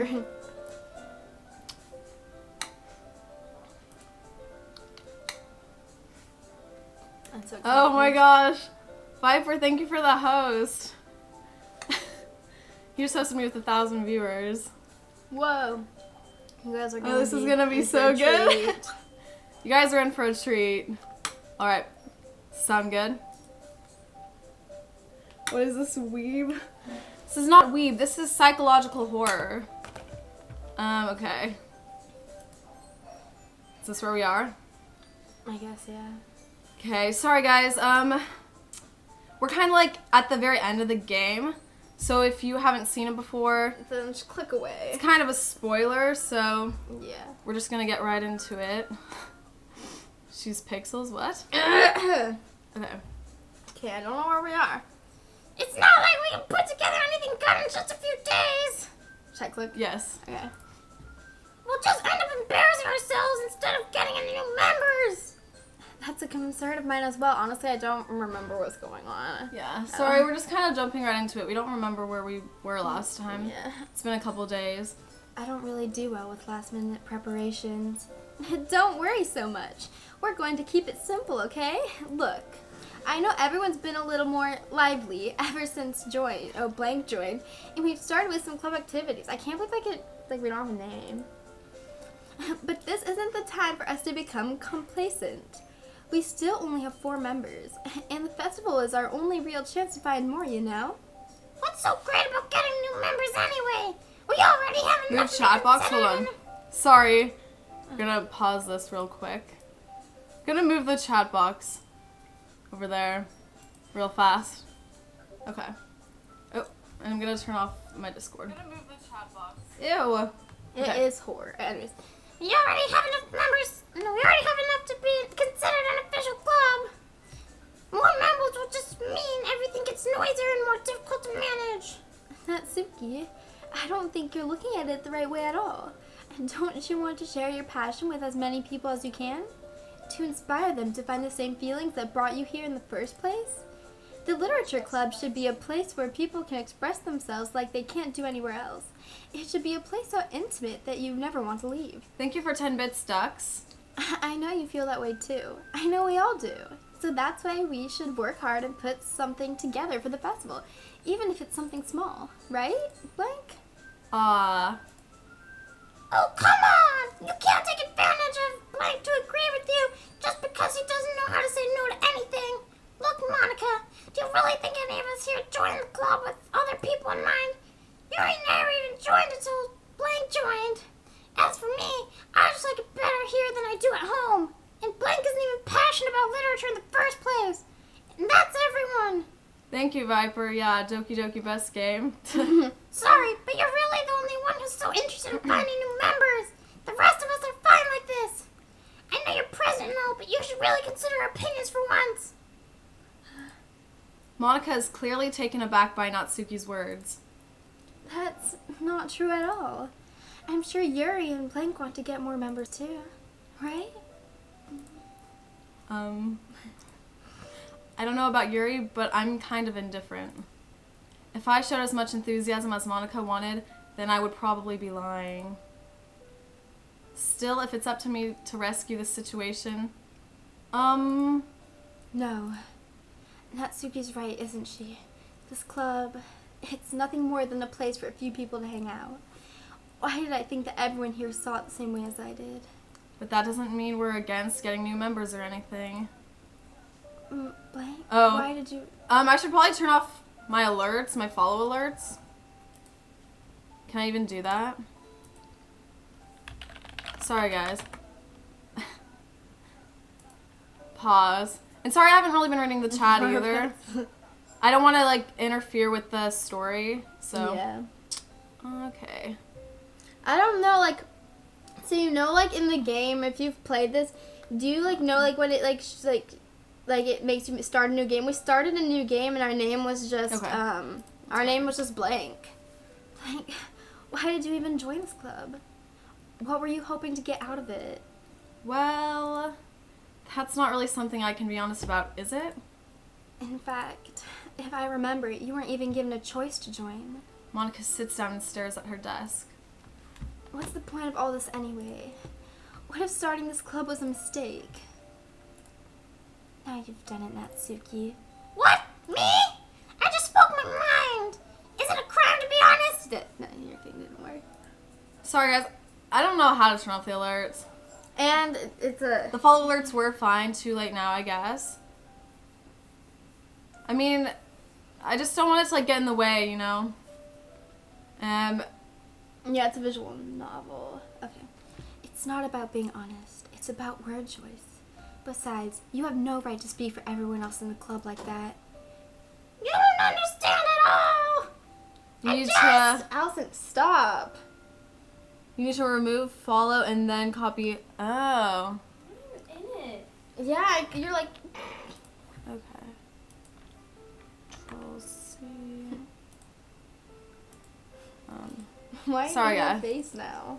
Viper. That's okay. Oh my gosh. Viper, thank you for the host. You just hosted me with 1,000 viewers. Whoa. You guys are gonna this is gonna be so good. Treat. You guys are in for a treat. Alright. Sound good? What is this, weeb? This is not weeb, this is psychological horror. Okay. Is this where we are? I guess, yeah. Okay, sorry guys, we're kind of like at the very end of the game, so if you haven't seen it before, Then just click away. it's kind of a spoiler, so Yeah. we're just gonna get right into it. She's pixels, what? Okay, Okay. I don't know where we are. It's not like we can put together anything good in just a few days. Should I click? Yes. Okay. We'll just end up embarrassing ourselves instead of getting any new members. That's a concern of mine as well. Honestly, I don't remember what's going on. Yeah, sorry, we're just kind of jumping right into it. We don't remember where we were last time. Yeah. It's been a couple days. I don't really do well with last-minute preparations. Don't worry so much. We're going to keep it simple, okay? Look, I know everyone's been a little more lively ever since Blank joined, and we've started with some club activities. I can't believe we don't have a name. But this isn't the time for us to become complacent. We still only have 4 members, and the festival is our only real chance to find more, you know? What's so great about getting new members anyway? We already have enough Move to chat be box, hold on. considered. Sorry. I'm gonna pause this real quick. Gonna move the chat box over there real fast. Okay. Oh, and I'm gonna turn off my Discord. I'm gonna move the chat box. Ew. It is horror. Anyways, We already have enough members. No, we already have enough to be considered an official club. More members will just mean everything gets noisier and more difficult to manage. Natsuki, I don't think you're looking at it the right way at all. And don't you want to share your passion with as many people as you can? To inspire them to find the same feelings that brought you here in the first place? The Literature Club should be a place where people can express themselves like they can't do anywhere else. It should be a place so intimate that you never want to leave. Thank you for 10 bits, Ducks. I know you feel that way too. I know we all do. So that's why we should work hard and put something together for the festival, even if it's something small, right, Blank? Oh, come on! You can't take advantage of Blank to agree with you just because he doesn't know how to say no to anything. Look, Monica, do you really think any of us here joined the club with other people in mind? Yuri never even joined until Blank joined. As for me, I just like it better here than I do at home. And Blank isn't even passionate about literature in the first place. And that's everyone. Thank you, Viper. Yeah, Doki Doki best game. Sorry, but you're really the only one who's so interested in finding new members. The rest of us are fine like this. I know you're present and all, but you should really consider our opinions for once. Monica is clearly taken aback by Natsuki's words. That's not true at all. I'm sure Yuri and Blank want to get more members too, right? I don't know about Yuri, but I'm kind of indifferent. If I showed as much enthusiasm as Monica wanted, then I would probably be lying. Still, if it's up to me to rescue the situation, No. Natsuki's right, isn't she? This club, it's nothing more than a place for a few people to hang out. Why did I think that everyone here saw it the same way as I did? but that doesn't mean we're against getting new members or anything. Blank? Oh. Why did you... I should probably turn off my alerts, my follow alerts. Can I even do that? Sorry, guys. Pause. And sorry, I haven't really been reading the chat either. I don't want to, like, interfere with the story, so... Yeah. Okay. I don't know, like... So, you know, like, in the game, if you've played this, do you, like, know, like, when it, like, it makes you start a new game? We started a new game, and our name was just, Okay. our name was just Blank. Blank, why did you even join this club? What were you hoping to get out of it? Well, that's not really something I can be honest about, is it? In fact, if I remember, you weren't even given a choice to join. Monica sits down and stares at her desk. What's the point of all this anyway? What if starting this club was a mistake? Now you've done it, Natsuki. What? Me? I just spoke my mind. Is it a crime to be honest? No, your thing didn't work. Sorry, guys. I don't know how to turn off the alerts. And it's a... The follow alerts were fine. Too late now, I guess. I mean, I just don't want it to, like, get in the way, you know? Yeah, it's a visual novel. Okay. It's not about being honest. It's about word choice. Besides, you have no right to speak for everyone else in the club like that. You don't understand at all. You need to... Allison, stop. You need to remove, follow, and then copy... Oh. I'm not even in it. Yeah, you're like... Okay. Control C. Why Sorry, are you in guy. my face now?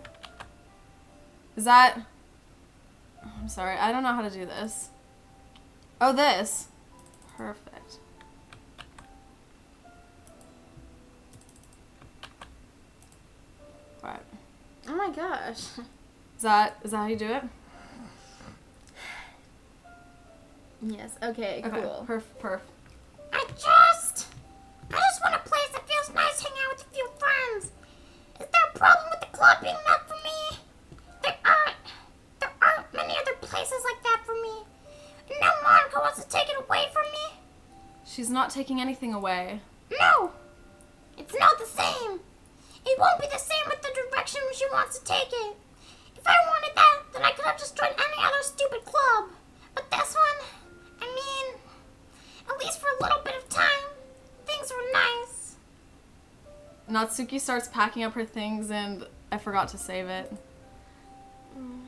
Is that... I'm sorry, I don't know how to do this. Oh, this. Perfect. Right. Oh my gosh. Is that how you do it? Yes, okay, Okay, cool. perf. I just want a place that feels nice hanging out with a few friends. Is there a problem with the club being enough for me? There aren't many other places like that for me. And now Monica wants to take it away from me? She's not taking anything away. No, it's not the same. It won't be the same with the direction she wants to take it. If I wanted that, then I could have just joined any other stupid club. But this one, I mean, at least for a little bit of time, things were nice. Natsuki starts packing up her things and I forgot to save it.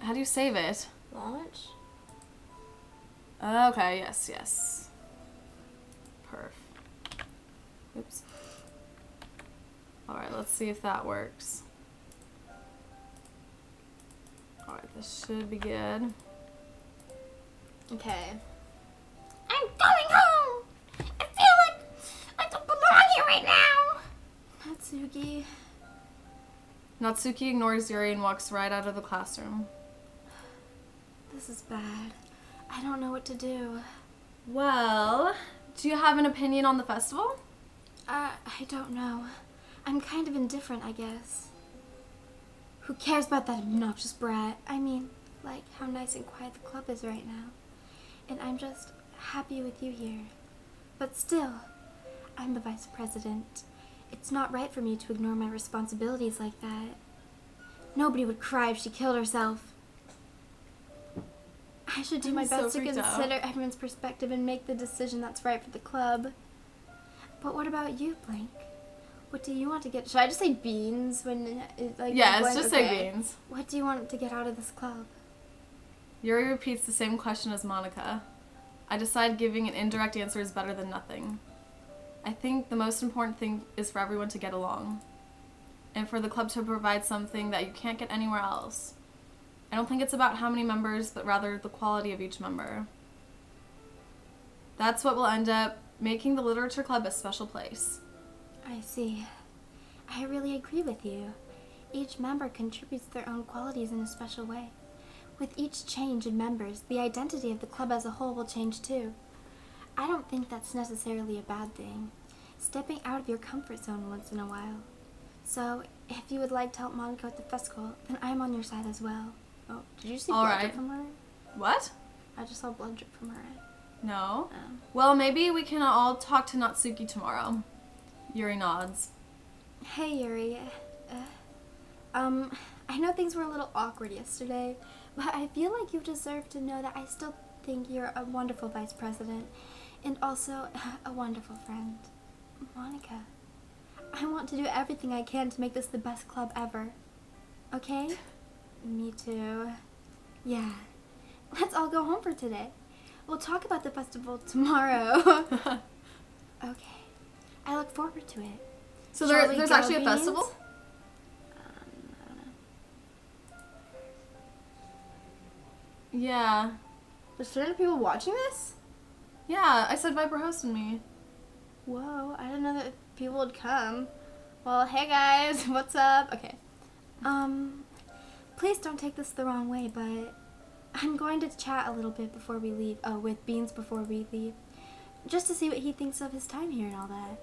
How do you save it? Launch? Okay, yes. Perf. Oops. Alright, let's see if that works. Alright, this should be good. Okay. I'm going home. I feel like I don't belong here right now. Natsuki. Natsuki ignores Yuri and walks right out of the classroom. This is bad. I don't know what to do. Well, do you have an opinion on the festival? I don't know. I'm kind of indifferent, I guess. Who cares about that obnoxious brat? I mean, like, how nice and quiet the club is right now. And I'm just happy with you here. But still, I'm the vice president. It's not right for me to ignore my responsibilities like that. Nobody would cry if she killed herself. I should do my I'm so best to freaked out. consider everyone's perspective and make the decision that's right for the club. But what about you, Blank? What do you want to get? Should I just say beans when it, like? Yes, Blank? just Okay. say beans. What do you want to get out of this club? Yuri repeats the same question as Monica. I decide giving an indirect answer is better than nothing. I think the most important thing is for everyone to get along. And for the club to provide something that you can't get anywhere else. I don't think it's about how many members, but rather the quality of each member. That's what will end up making the literature club a special place. I see. I really agree with you. Each member contributes their own qualities in a special way. With each change in members, the identity of the club as a whole will change too. I don't think that's necessarily a bad thing. Stepping out of your comfort zone once in a while. So, if you would like to help Monica with the festival, then I'm on your side as well. Oh, did you see All blood right. drip from her? What? I just saw blood drip from her eye. No. Oh. Well, maybe we can all talk to Natsuki tomorrow. Yuri nods. Hey, Yuri. I know things were a little awkward yesterday, but I feel like you deserve to know that I still think you're a wonderful vice president and also a wonderful friend. Monica, I want to do everything I can to make this the best club ever. Okay? Me too. Yeah. Let's all go home for today. We'll talk about the festival tomorrow. Okay. I look forward to it. So Shall we there's go, actually a Beans? festival? I don't know. Yeah. There's 300 people watching this? Yeah, I said Viper hosted me. Whoa, I didn't know that people would come. Well, hey guys, what's up? Okay. please don't take this the wrong way, but I'm going to chat a little bit before we leave. Oh, with Beans before we leave. Just to see what he thinks of his time here and all that.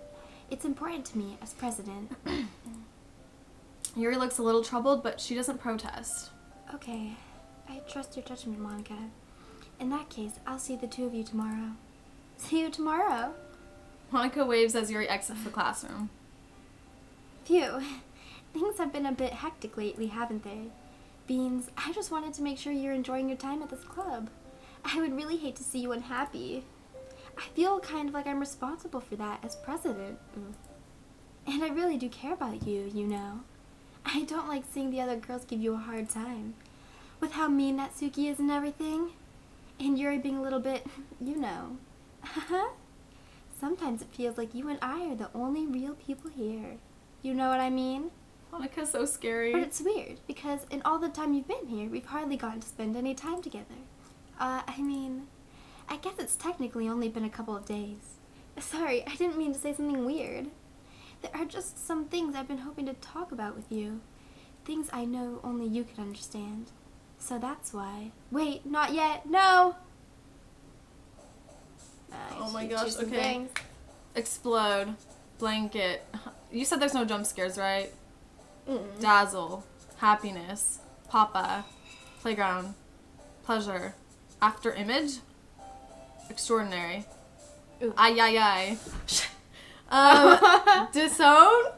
It's important to me as president. Yuri looks a little troubled, but she doesn't protest. Okay, I trust your judgment, Monica. In that case, I'll see the two of you tomorrow. See you tomorrow. Monica waves as Yuri exits the classroom. Phew. Things have been a bit hectic lately, haven't they? Beans, I just wanted to make sure you're enjoying your time at this club. I would really hate to see you unhappy. I feel kind of like I'm responsible for that as president. And I really do care about you, you know. I don't like seeing the other girls give you a hard time. With how mean Natsuki is and everything. And Yuri being a little bit, you know. Sometimes it feels like you and I are the only real people here. You know what I mean? Monica's so scary. But it's weird, because in all the time you've been here, we've hardly gotten to spend any time together. I guess it's technically only been a couple of days. Sorry, I didn't mean to say something weird. There are just some things I've been hoping to talk about with you. Things I know only you could understand. So that's why. Wait, not yet. No! Oh my Choose gosh, some okay. things. Explode. Blanket. You said there's no jump scares, right? Mm. Dazzle. Happiness. Papa. Playground. Pleasure. After image. Extraordinary. Ooh. Ay, ay, ay. Disown?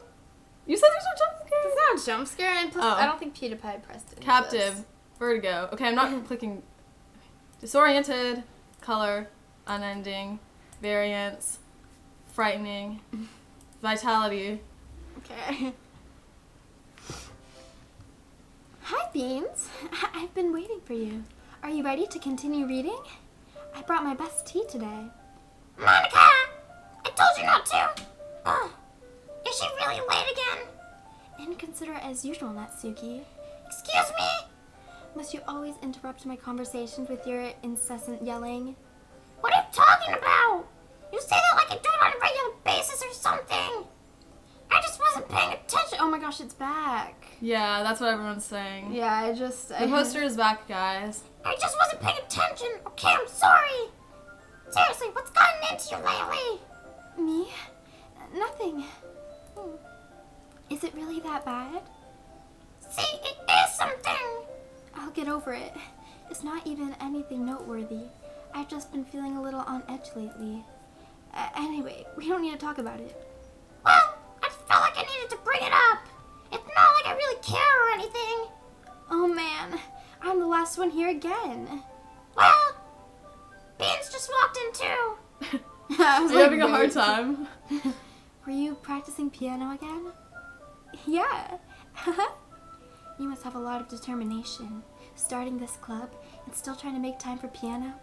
You said there's no jump scares? It's not a jump scare, and plus, Oh. I don't think PewDiePie pressed it. Captive. Vertigo. Okay, I'm not clicking. Disoriented. Color. Unending. Variance. Frightening. Vitality. Okay. Hi, Beans. I've been waiting for you. Are you ready to continue reading? I brought my best tea today. Monica! I told you not to! Is she really late again? Inconsiderate as usual, Natsuki. Excuse me? Must you always interrupt my conversations with your incessant yelling? What are you talking about? You say that like I do it on a regular basis or something. I just wasn't paying attention. Oh my gosh, it's back. Yeah, that's what everyone's saying. Yeah, The poster is back, guys. I just wasn't paying attention. Okay, I'm sorry. Seriously, what's gotten into you lately? Me? Nothing. Is it really that bad? See, it is something. I'll get over it. It's not even anything noteworthy. I've just been feeling a little on edge lately. Anyway, we don't need to talk about it. Well, I just felt like I needed to bring it up. It's not like I really care or anything. Oh man, I'm the last one here again. Well, Beans just walked in too. I was Are you having a wait. hard time? Were you practicing piano again? Yeah. You must have a lot of determination, starting this club and still trying to make time for piano.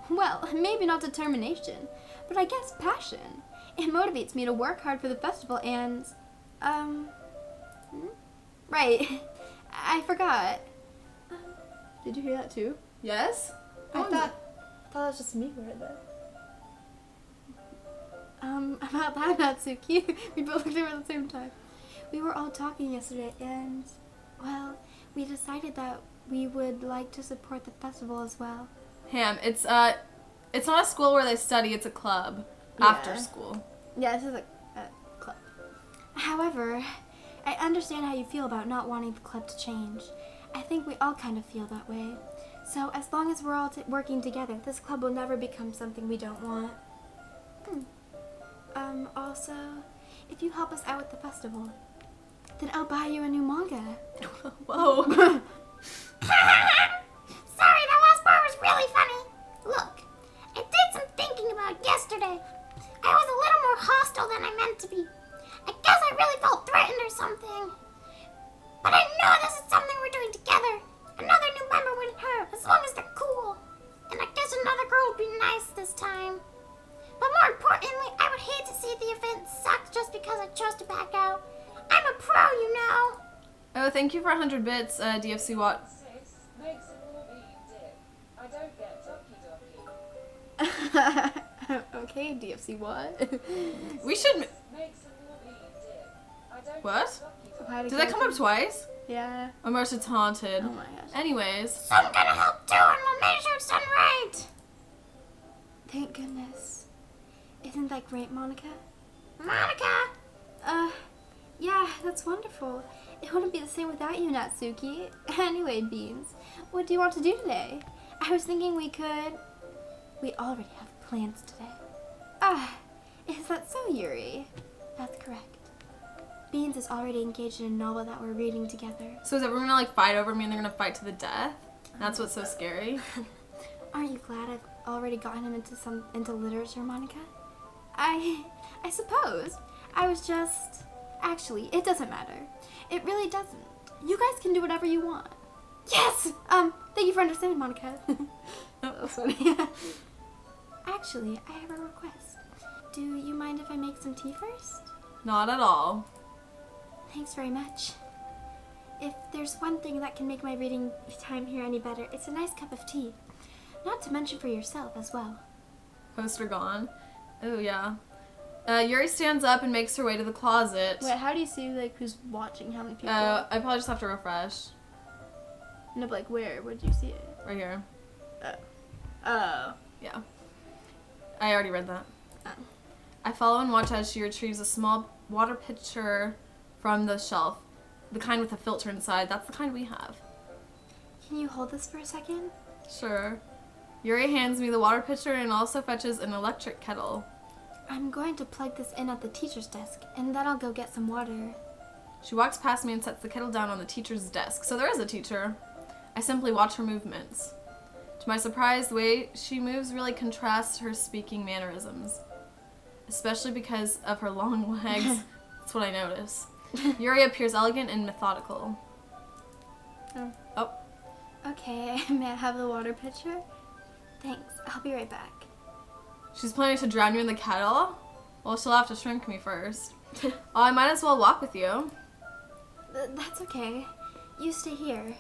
Well, maybe not determination, but I guess passion. It motivates me to work hard for the festival and, right, I forgot. Did you hear that too? Yes? I thought it was just me who heard that. About that, Natsuki. We both looked over at the same time. We were all talking yesterday and, well, we decided that we would like to support the festival as well. Ham, it's not a school where they study, it's a club. After school. Yeah, this is a club. However, I understand how you feel about not wanting the club to change. I think we all kind of feel that way. So as long as we're all working together, this club will never become something we don't want. Also, if you help us out with the festival, then I'll buy you a new manga. Whoa. Sorry, that last part was really funny. Look, I did some thinking about yesterday. I was a little more hostile than I meant to be. I guess I really felt threatened or something. But I know this is something we're doing together. Another new member wouldn't hurt as long as they're cool. And I guess another girl would be nice this time. But more importantly, I would hate to see the event suck just because I chose to back out. I'm a pro, you know. Oh, thank you for 100 bits, DFC Watt. 6 makes it all be dip. I don't get Doki. Okay, DFC, what? We should... Makes it all be dip. I don't What? get Doki. Why Did that come up twice? Yeah. Or Marsha taunted. Oh my gosh. Anyways, So I'm gonna help too, and we'll make sure it's done right. Thank goodness. Isn't that great, Monica? Monica, Yeah, that's wonderful. It wouldn't be the same without you, Natsuki. Anyway, Beans, what do you want to do today? I was thinking we already have plans today. Is that so, Yuri? That's correct. Beans is already engaged in a novel that we're reading together. so is everyone gonna like fight over me and they're gonna fight to the death? That's what's so scary. Aren't you glad I've already gotten him into literature, Monica? I suppose. I was just... Actually, it doesn't matter. It really doesn't. You guys can do whatever you want. Yes! Thank you for understanding, Monica. That was funny. Actually, I have a request. Do you mind if I make some tea first? Not at all. Thanks very much. If there's one thing that can make my reading time here any better, it's a nice cup of tea. Not to mention for yourself as well. Poster gone. Oh yeah. Yuri stands up and makes her way to the closet. Wait, how do you see like who's watching? How many people? I probably just have to refresh. No, but like where? Where did you see it? Right here. Oh. Yeah. I already read that. Oh. I follow and watch as she retrieves a small water pitcher from the shelf. The kind with a filter inside. That's the kind we have. Can you hold this for a second? Sure. Yuri hands me the water pitcher and also fetches an electric kettle. I'm going to plug this in at the teacher's desk, and then I'll go get some water. She walks past me and sets the kettle down on the teacher's desk. So there is a teacher. I simply watch her movements. To my surprise, the way she moves really contrasts her speaking mannerisms. Especially because of her long legs. That's what I notice. Yuri appears elegant and methodical. Oh. Okay, may I have the water pitcher? Thanks, I'll be right back. She's planning to drown you in the kettle? Well, she'll have to shrink me first. Oh, I might as well walk with you. That's okay. You stay here.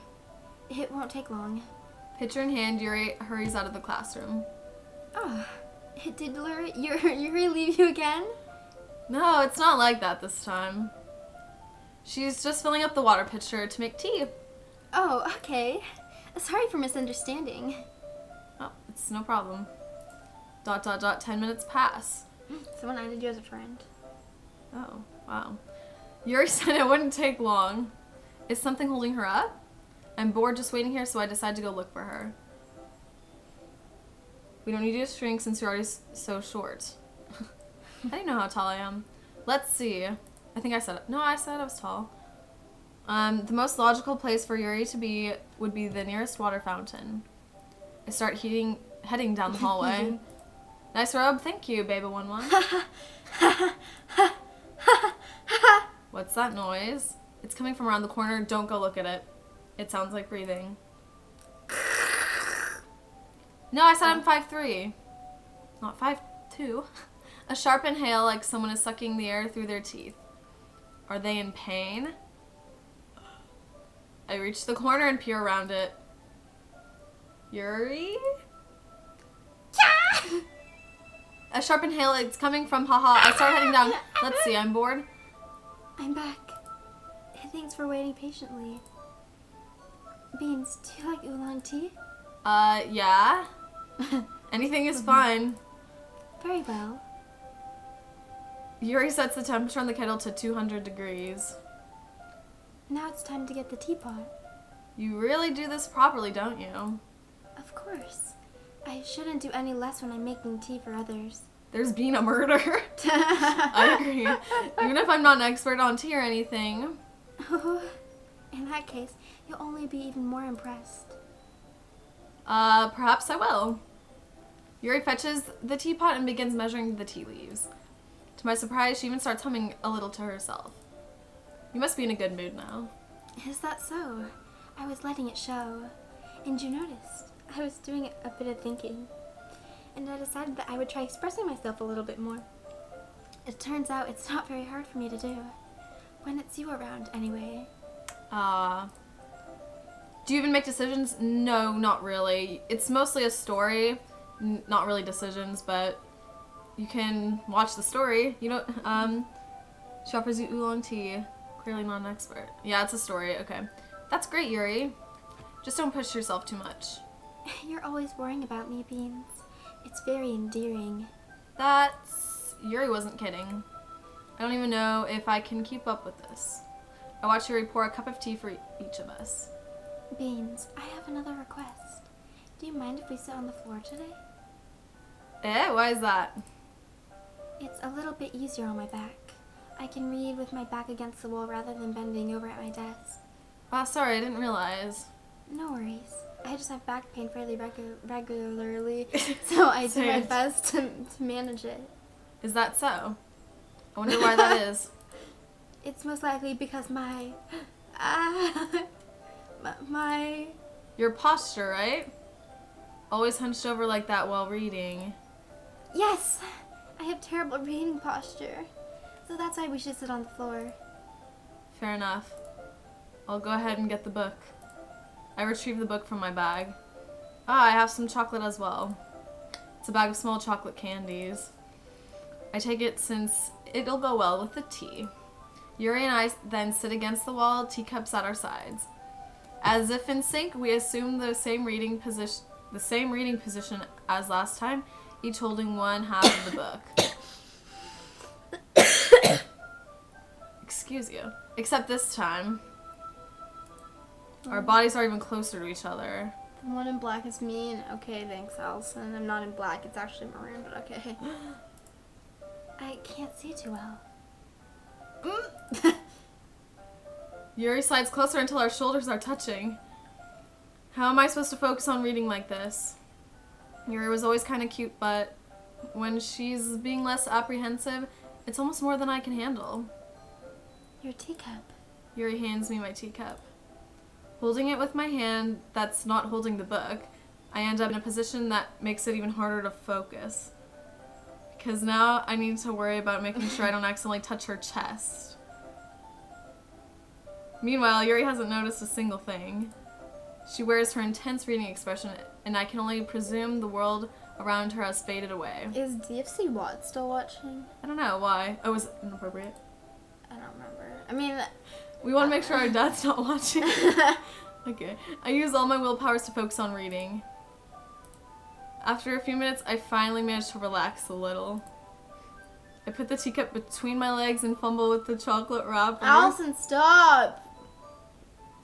It won't take long. Pitcher in hand, Yuri hurries out of the classroom. Oh, did Yuri leave you again? No, it's not like that this time. She's just filling up the water pitcher to make tea. Oh, okay. Sorry for misunderstanding. Oh, it's no problem. ... 10 minutes pass. Someone added you as a friend. Oh, wow. Yuri said it wouldn't take long. Is something holding her up? I'm bored just waiting here, so I decide to go look for her. We don't need you to shrink since you're already so short. I didn't know how tall I am. Let's see. I think I said it. No, I said I was tall. The most logical place for Yuri to be would be the nearest water fountain. I start heading down the hallway. Nice robe, thank you, Baby11. What's that noise? It's coming from around the corner. Don't go look at it. It sounds like breathing. No, I said I'm 5'3". Not 5'2". A sharp inhale like someone is sucking the air through their teeth. Are they in pain? I reach the corner and peer around it. Yuri? yeah. A sharp inhale, it's coming from haha. I start heading down. Let's see, I'm bored. I'm back. Thanks for waiting patiently. Beans, do you like oolong tea? Yeah. Anything is fine. Very well. Yuri sets the temperature on the kettle to 200 degrees. Now it's time to get the teapot. You really do this properly, don't you? Of course. I shouldn't do any less when I'm making tea for others. There's been a murder. I agree. Even if I'm not an expert on tea or anything. In that case, you'll only be even more impressed. Perhaps I will. Yuri fetches the teapot and begins measuring the tea leaves. To my surprise, she even starts humming a little to herself. You must be in a good mood now. Is that so? I was letting it show. And you noticed, I was doing a bit of thinking. And I decided that I would try expressing myself a little bit more. It turns out it's not very hard for me to do. When it's you around, anyway. Do you even make decisions? No, not really. It's mostly a story, not really decisions, but you can watch the story. You know, she offers you oolong tea. Clearly not an expert. Yeah, it's a story. Okay. That's great, Yuri. Just don't push yourself too much. You're always worrying about me, Beans. It's very endearing. Yuri wasn't kidding. I don't even know if I can keep up with this. I watched Yuri pour a cup of tea for each of us. Beans, I have another request. Do you mind if we sit on the floor today? Why is that? It's a little bit easier on my back. I can read with my back against the wall rather than bending over at my desk. Sorry, I didn't realize. No worries. I just have back pain fairly regularly, so I do my Same. best to manage it. Is that so? I wonder why that is. It's most likely because my Your posture, right? Always hunched over like that while reading. Yes! I have terrible reading posture. So that's why we should sit on the floor. Fair enough. I'll go ahead and get the book. I retrieve the book from my bag. I have some chocolate as well. It's a bag of small chocolate candies. I take it since it'll go well with the tea. Yuri and I then sit against the wall, teacups at our sides. As if in sync, we assume the same reading position as last time, each holding one half of the book. Excuse you. Except this time, our bodies are even closer to each other. The one in black is me, and okay, thanks, Allison. I'm not in black, it's actually maroon, but okay. I can't see too well. Yuri slides closer until our shoulders are touching. How am I supposed to focus on reading like this? Yuri was always kind of cute, but when she's being less apprehensive, it's almost more than I can handle. Your teacup. Yuri hands me my teacup. Holding it with my hand that's not holding the book, I end up in a position that makes it even harder to focus. Because now I need to worry about making sure I don't accidentally touch her chest. Meanwhile, Yuri hasn't noticed a single thing. She wears her intense reading expression, and I can only presume the world around her has faded away. Is DFC Watt still watching? I don't know why. Oh, was it inappropriate? I don't remember. I mean, We want to make sure our dad's not watching. Okay. I use all my willpowers to focus on reading. After a few minutes, I finally managed to relax a little. I put the teacup between my legs and fumble with the chocolate wrapper. Allison, stop!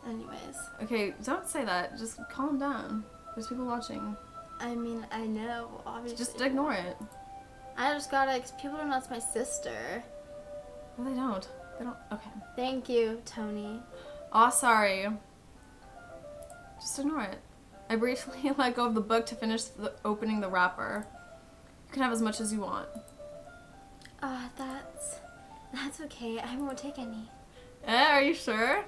Anyways. Okay, don't say that. Just calm down. There's people watching. I mean, I know, obviously. Just ignore it. I just gotta, cause people don't know it's my sister. No, they don't. They don't. Okay. Thank you, Tony. Aw, sorry. Just ignore it. I briefly let go of the book to finish opening the wrapper. You can have as much as you want. That's okay. I won't take any. Are you sure?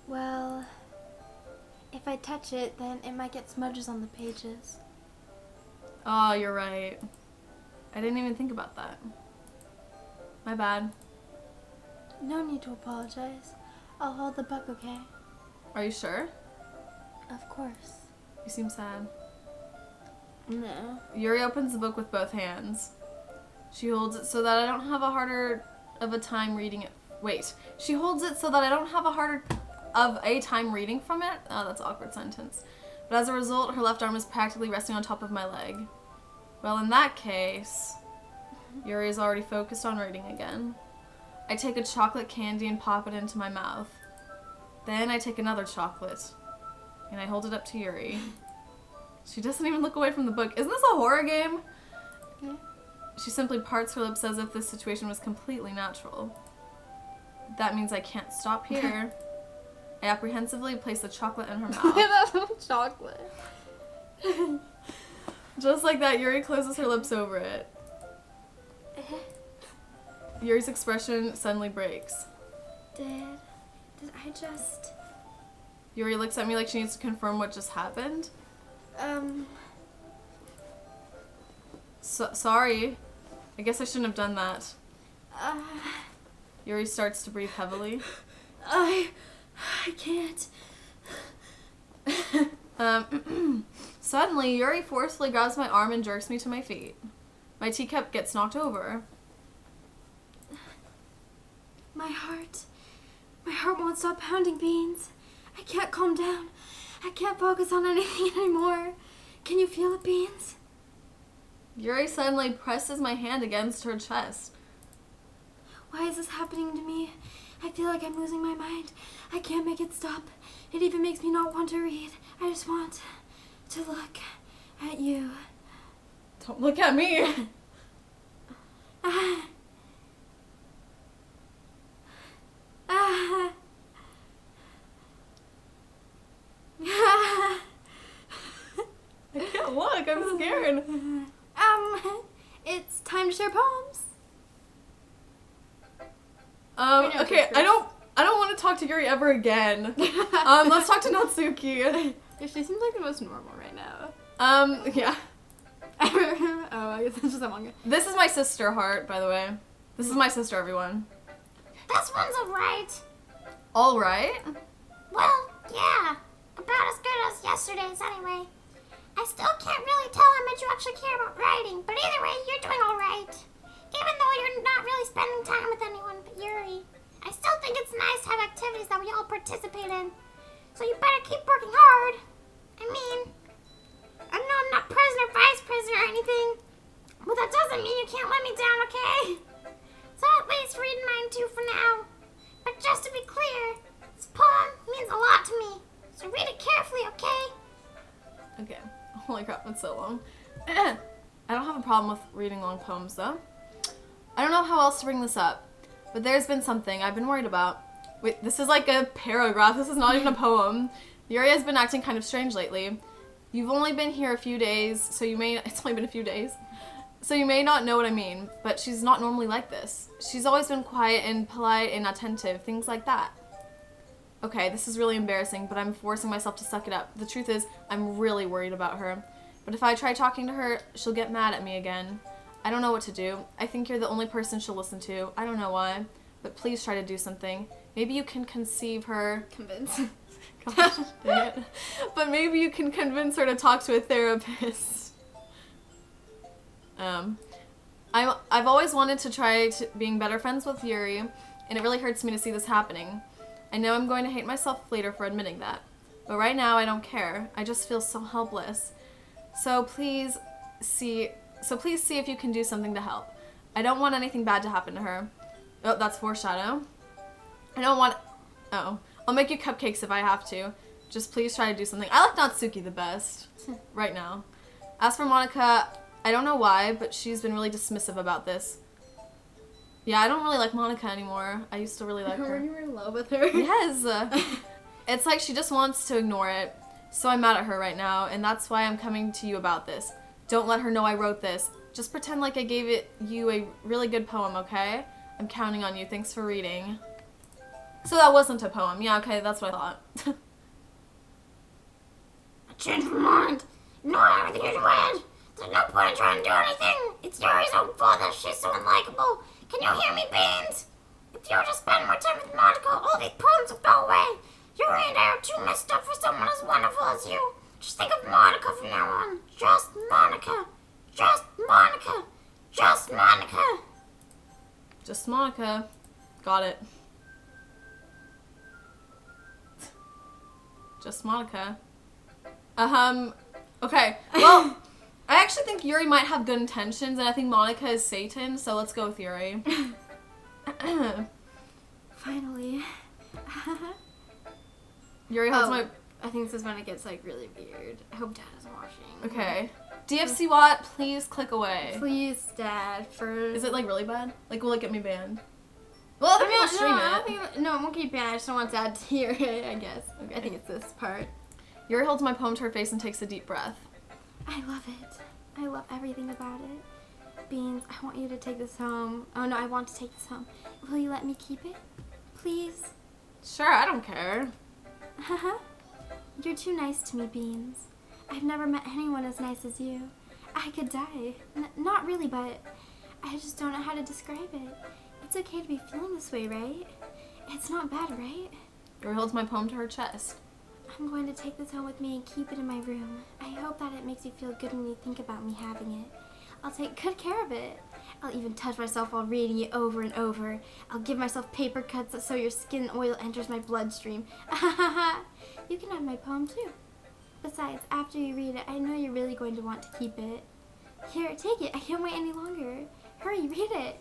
Well, if I touch it, then it might get smudges on the pages. Oh, you're right. I didn't even think about that. My bad. No need to apologize. I'll hold the book, okay? Are you sure? Of course. You seem sad. No. Yuri opens the book with both hands. She holds it so that I don't have a harder of a time reading it. Wait. She holds it so that I don't have a harder of a time reading from it? Oh, that's an awkward sentence. But as a result, her left arm is practically resting on top of my leg. Well, in that case, Yuri is already focused on reading again. I take a chocolate candy and pop it into my mouth. Then I take another chocolate, and I hold it up to Yuri. She doesn't even look away from the book. Isn't this a horror game? Yeah. She simply parts her lips as if this situation was completely natural. That means I can't stop here. I apprehensively place the chocolate in her mouth. That little chocolate. Just like that, Yuri closes her lips over it. Yuri's expression suddenly breaks. Did I just... Yuri looks at me like she needs to confirm what just happened. Sorry. I guess I shouldn't have done that. Yuri starts to breathe heavily. I can't. Suddenly, Yuri forcefully grabs my arm and jerks me to my feet. My teacup gets knocked over. My heart won't stop pounding, Beans. calm down. I can't focus on anything anymore. Can you feel it, Beans? Yuri suddenly presses my hand against her chest. Why is this happening to me? I feel like I'm losing my mind. I can't make it stop. It even makes me not want to read. I just want to look at you. Don't look at me. Ah. Ah. I can't look. I'm scared. It's time to share poems. Okay, I don't want to talk to Yuri ever again. Let's talk to Natsuki. She seems like the most normal right now. Yeah. Oh, I guess it's just a manga. This is my sister, Heart, by the way. This is my sister, everyone. This one's alright. All right. Well, yeah. About as good as yesterday's anyway. I still can't really tell how much you actually care about writing, but either way, you're doing alright. Even though you're not really spending time with anyone but Yuri. I still think it's nice to have activities that we all participate in. So you better keep working hard. I mean, I know I'm not president or vice president or anything, but that doesn't mean you can't let me down, okay? So at least read mine too for now. But just to be clear, this poem means a lot to me. So read it carefully, okay? Okay. Holy crap, that's so long. I don't have a problem with reading long poems, though. I don't know how else to bring this up, but there's been something I've been worried about. Wait, this is like a paragraph. This is not even a poem. Yuri has been acting kind of strange lately. You've only been here a few days, so it's only been a few days. So you may not know what I mean, but she's not normally like this. She's always been quiet and polite and attentive, things like that. Okay, this is really embarrassing, but I'm forcing myself to suck it up. The truth is, I'm really worried about her. But if I try talking to her, she'll get mad at me again. I don't know what to do. I think you're the only person she'll listen to. I don't know why, but please try to do something. Maybe you can convince her. Gosh, dang it. But maybe you can convince her to talk to a therapist. I've always wanted to try being better friends with Yuri, and it really hurts me to see this happening. I know I'm going to hate myself later for admitting that, but right now I don't care. I just feel so helpless. So please see if you can do something to help. I don't want anything bad to happen to her. Oh, that's foreshadow. I'll make you cupcakes if I have to. Just please try to do something. I like Natsuki the best right now. As for Monica, I don't know why, but she's been really dismissive about this. Yeah, I don't really like Monica anymore. I used to really like her. When you were in love with her? Yes. It's like she just wants to ignore it. So I'm mad at her right now, and that's why I'm coming to you about this. Don't let her know I wrote this. Just pretend like I gave you a really good poem, okay? I'm counting on you. Thanks for reading. So that wasn't a poem. Yeah, okay, that's what I thought. I changed my mind. Ignore everything you read. There's no point in trying to do anything. It's Yuri's own fault that she's so unlikable. Can you hear me, Beans? If you were to spend more time with Monica, all these poems would go away. Yuri and I are too messed up for someone as wonderful as you. Just think of Monica from now on. Just Monica. Just Monica. Just Monica. Just Monica. Got it. Just Monica. Okay. Well, I actually think Yuri might have good intentions, and I think Monica is Satan, so let's go with Yuri. Finally. Yuri holds my... I think this is when it gets like really weird. I hope Dad isn't watching. Okay. DFC Watt, please click away. Please, Dad, for... Is it like really bad? Like, will it get me banned? Well, other people stream it. No, it won't keep banned. I just don't want Dad to hear it, I guess. Okay. I think it's this part. Yuri holds my poem to her face and takes a deep breath. I love it. I love everything about it. Beans, I want you to take this home. Oh no, I want to take this home. Will you let me keep it? Please? Sure, I don't care. Haha. You're too nice to me, Beans. I've never met anyone as nice as you. I could die. Not really, but I just don't know how to describe it. It's okay to be feeling this way, right? It's not bad, right? Yuri holds my poem to her chest. I'm going to take this home with me and keep it in my room. I hope that it makes you feel good when you think about me having it. I'll take good care of it. I'll even touch myself while reading it over and over. I'll give myself paper cuts so your skin oil enters my bloodstream. You can have my poem too. Besides, after you read it, I know you're really going to want to keep it. Here, take it. I can't wait any longer. Hurry, read it.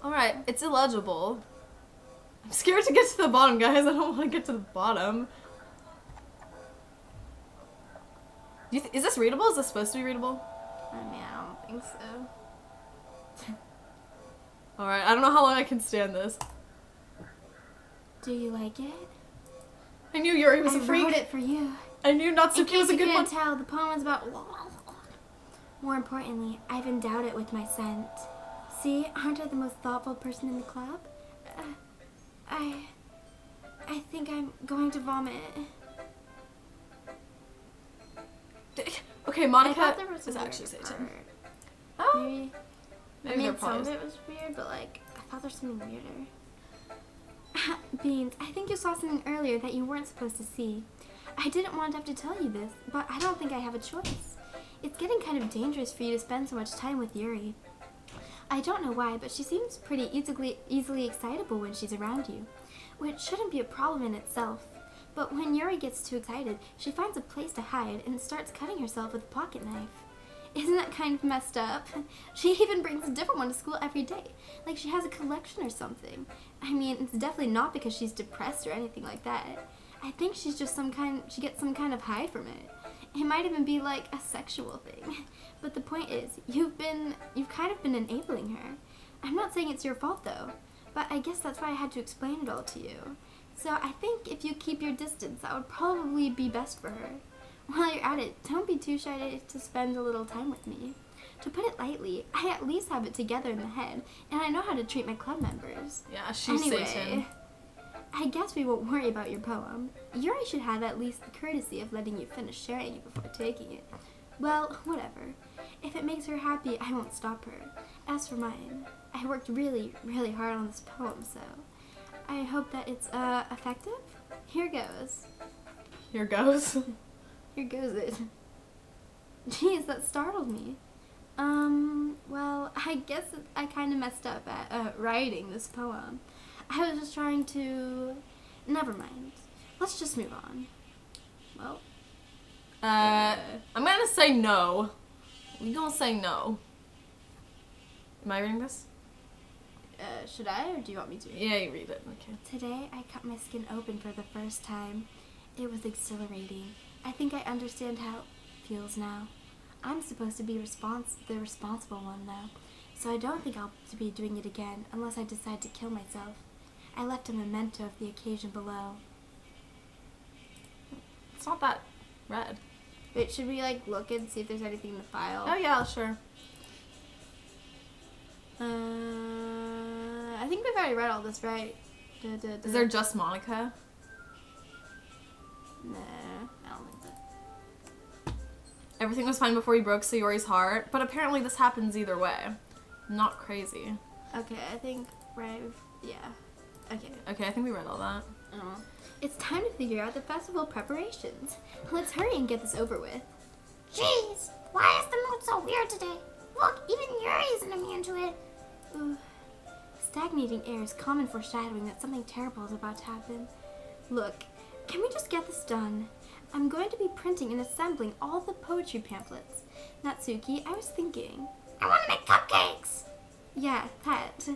Alright, it's illegible. I'm scared to get to the bottom, guys. I don't want to get to the bottom. Is this readable? Is this supposed to be readable? I mean, I don't think so. Alright, I don't know how long I can stand this. Do you like it? I knew Yuri was I a freak. wrote it for you. I knew In Natsuki case was a you good one. can't tell, the poem is about... More importantly, I've endowed it with my scent. See, aren't I the most thoughtful person in the club? I think I'm going to vomit. Okay, I Monica thought there was is a actually weird Satan. part. Oh, Maybe. I maybe there mean, some probably of is. it was weird, but like, I thought there's something weirder. Beans, I think you saw something earlier that you weren't supposed to see. I didn't want to have to tell you this, but I don't think I have a choice. It's getting kind of dangerous for you to spend so much time with Yuri. I don't know why, but she seems pretty easily excitable when she's around you, which shouldn't be a problem in itself. But when Yuri gets too excited, she finds a place to hide and starts cutting herself with a pocket knife. Isn't that kind of messed up? She even brings a different one to school every day, like she has a collection or something. I mean, it's definitely not because she's depressed or anything like that. I think she's just she gets some kind of high from it. It might even be like a sexual thing. But the point is, you've kind of been enabling her. I'm not saying it's your fault though, but I guess that's why I had to explain it all to you. So I think if you keep your distance, that would probably be best for her. While you're at it, don't be too shy to spend a little time with me. To put it lightly, I at least have it together in the head, and I know how to treat my club members. Yeah, she's Anyway, Satan. I guess we won't worry about your poem. Yuri should have at least the courtesy of letting you finish sharing it before taking it. Well, whatever. If it makes her happy, I won't stop her. As for mine, I worked really, really hard on this poem, so I hope that it's effective. Here goes. Here goes. Here goes it. Jeez, that startled me. Well, I guess I kind of messed up at writing this poem. I was just trying to... Never mind. Let's just move on. Well, I'm gonna say no. We gonna say no. Am I reading this? should I, or do you want me to? Yeah, you read it. Okay. Today, I cut my skin open for the first time. It was exhilarating. I think I understand how it feels now. I'm supposed to be the responsible one now, so I don't think I'll be doing it again unless I decide to kill myself. I left a memento of the occasion below. It's not that red. Wait, should we like look and see if there's anything in the file? Oh yeah, sure. I think we've already read all this, right? Is there just Monica? Nah, I don't think so. Everything was fine before he broke Sayori's heart, but apparently this happens either way. Not crazy. Okay, I think, right, yeah. Okay. Okay, I think we read all that. It's time to figure out the festival preparations. Let's hurry and get this over with. Jeez, why is the mood so weird today? Look, even Yuri isn't immune to it. Ooh. Stagnating air is common foreshadowing that something terrible is about to happen. Look, can we just get this done? I'm going to be printing and assembling all the poetry pamphlets. Natsuki, I was thinking. I want to make cupcakes. Yeah, that.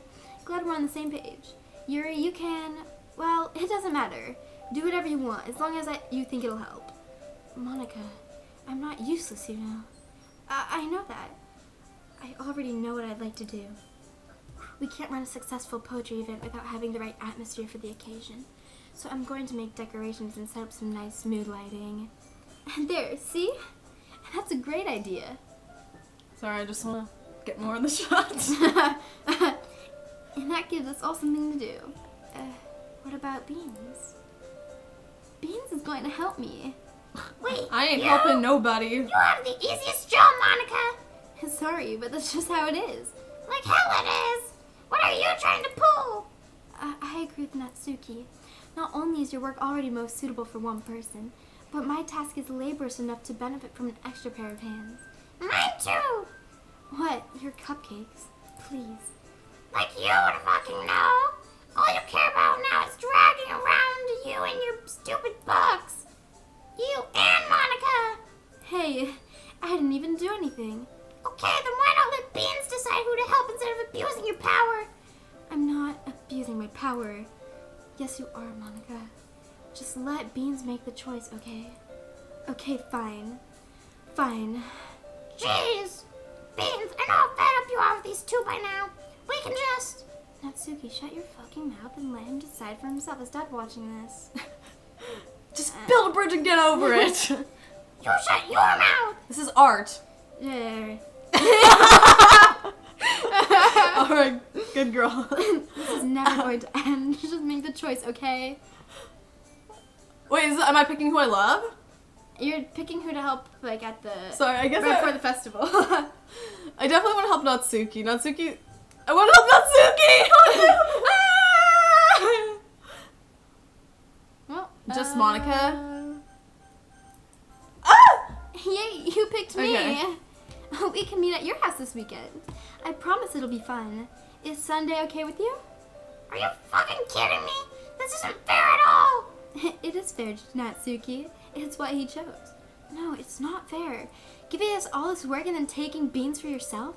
Glad we're on the same page. Yuri, you can... Well, it doesn't matter. Do whatever you want, as long as you think it'll help. Monica, I'm not useless, you know. I know that. I already know what I'd like to do. We can't run a successful poetry event without having the right atmosphere for the occasion. So I'm going to make decorations and set up some nice mood lighting. And there, see? That's a great idea. Sorry, I just want to get more of the shots. And that gives us all something to do. What about Beans? Beans is going to help me. Wait, I ain't you? helping nobody. You have the easiest job, Monica. Sorry, but that's just how it is. Like hell it is. What are you trying to pull? I agree with Natsuki. Not only is your work already most suitable for one person, but my task is laborious enough to benefit from an extra pair of hands. Mine too. What? Your cupcakes? Please. Like you would fucking know. All you care about anything. Okay, then why not let Beans decide who to help instead of abusing your power? I'm not abusing my power. Yes, you are, Monica. Just let Beans make the choice, okay? Okay, fine. Fine. Jeez. Beans, I know how fed up you are with these two by now. We can just... Natsuki, shut your fucking mouth and let him decide for himself. Is Dad watching this? Just build a bridge and get over it. You shut your mouth. This is art. Yeah. Alright, good girl. This is never going to end. Just make the choice, okay? Wait, am I picking who I love? You're picking who to help, like, at the... Sorry, I guess right I... before the festival. I definitely want to help Natsuki. Natsuki... I want to help Natsuki! Well, Just Monica? Yay, you picked me. Okay. We can meet at your house this weekend. I promise it'll be fun. Is Sunday okay with you? Are you fucking kidding me? This isn't fair at all. It is fair, Natsuki. It's what he chose. No, it's not fair. Giving us all this work and then taking Beans for yourself?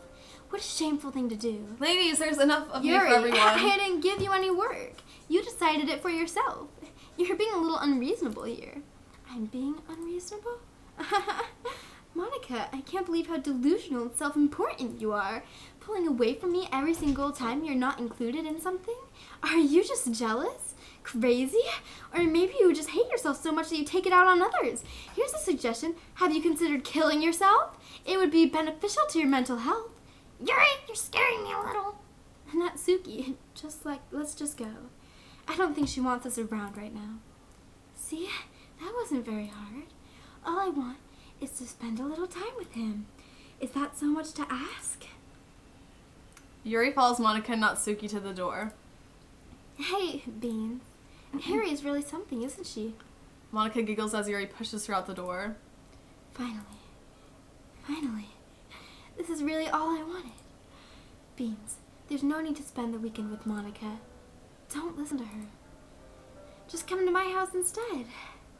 What a shameful thing to do. Ladies, there's enough of me Yuri, for everyone. I didn't give you any work. You decided it for yourself. You're being a little unreasonable here. I'm being unreasonable? Monica, I can't believe how delusional and self-important you are. Pulling away from me every single time you're not included in something? Are you just jealous? Crazy? Or maybe you just hate yourself so much that you take it out on others. Here's a suggestion. Have you considered killing yourself? It would be beneficial to your mental health. Yuri, you're scaring me a little. Natsuki, let's just go. I don't think she wants us around right now. See, that wasn't very hard. All I want is to spend a little time with him. Is that so much to ask? Yuri follows Monica and Natsuki to the door. Hey, Beans. Harry is really something, isn't she? Monica giggles as Yuri pushes her out the door. Finally. This is really all I wanted. Beans, there's no need to spend the weekend with Monica. Don't listen to her. Just come to my house instead.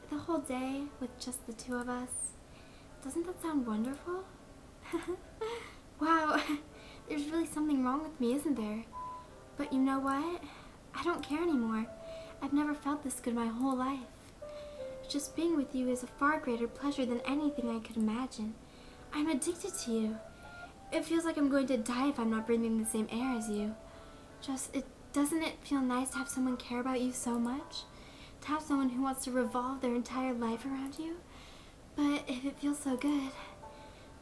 The whole day with just the two of us. Doesn't that sound wonderful? Wow, there's really something wrong with me, isn't there? But you know what? I don't care anymore. I've never felt this good my whole life. Just being with you is a far greater pleasure than anything I could imagine. I'm addicted to you. It feels like I'm going to die if I'm not breathing the same air as you. Doesn't it feel nice to have someone care about you so much? To have someone who wants to revolve their entire life around you? But if it feels so good,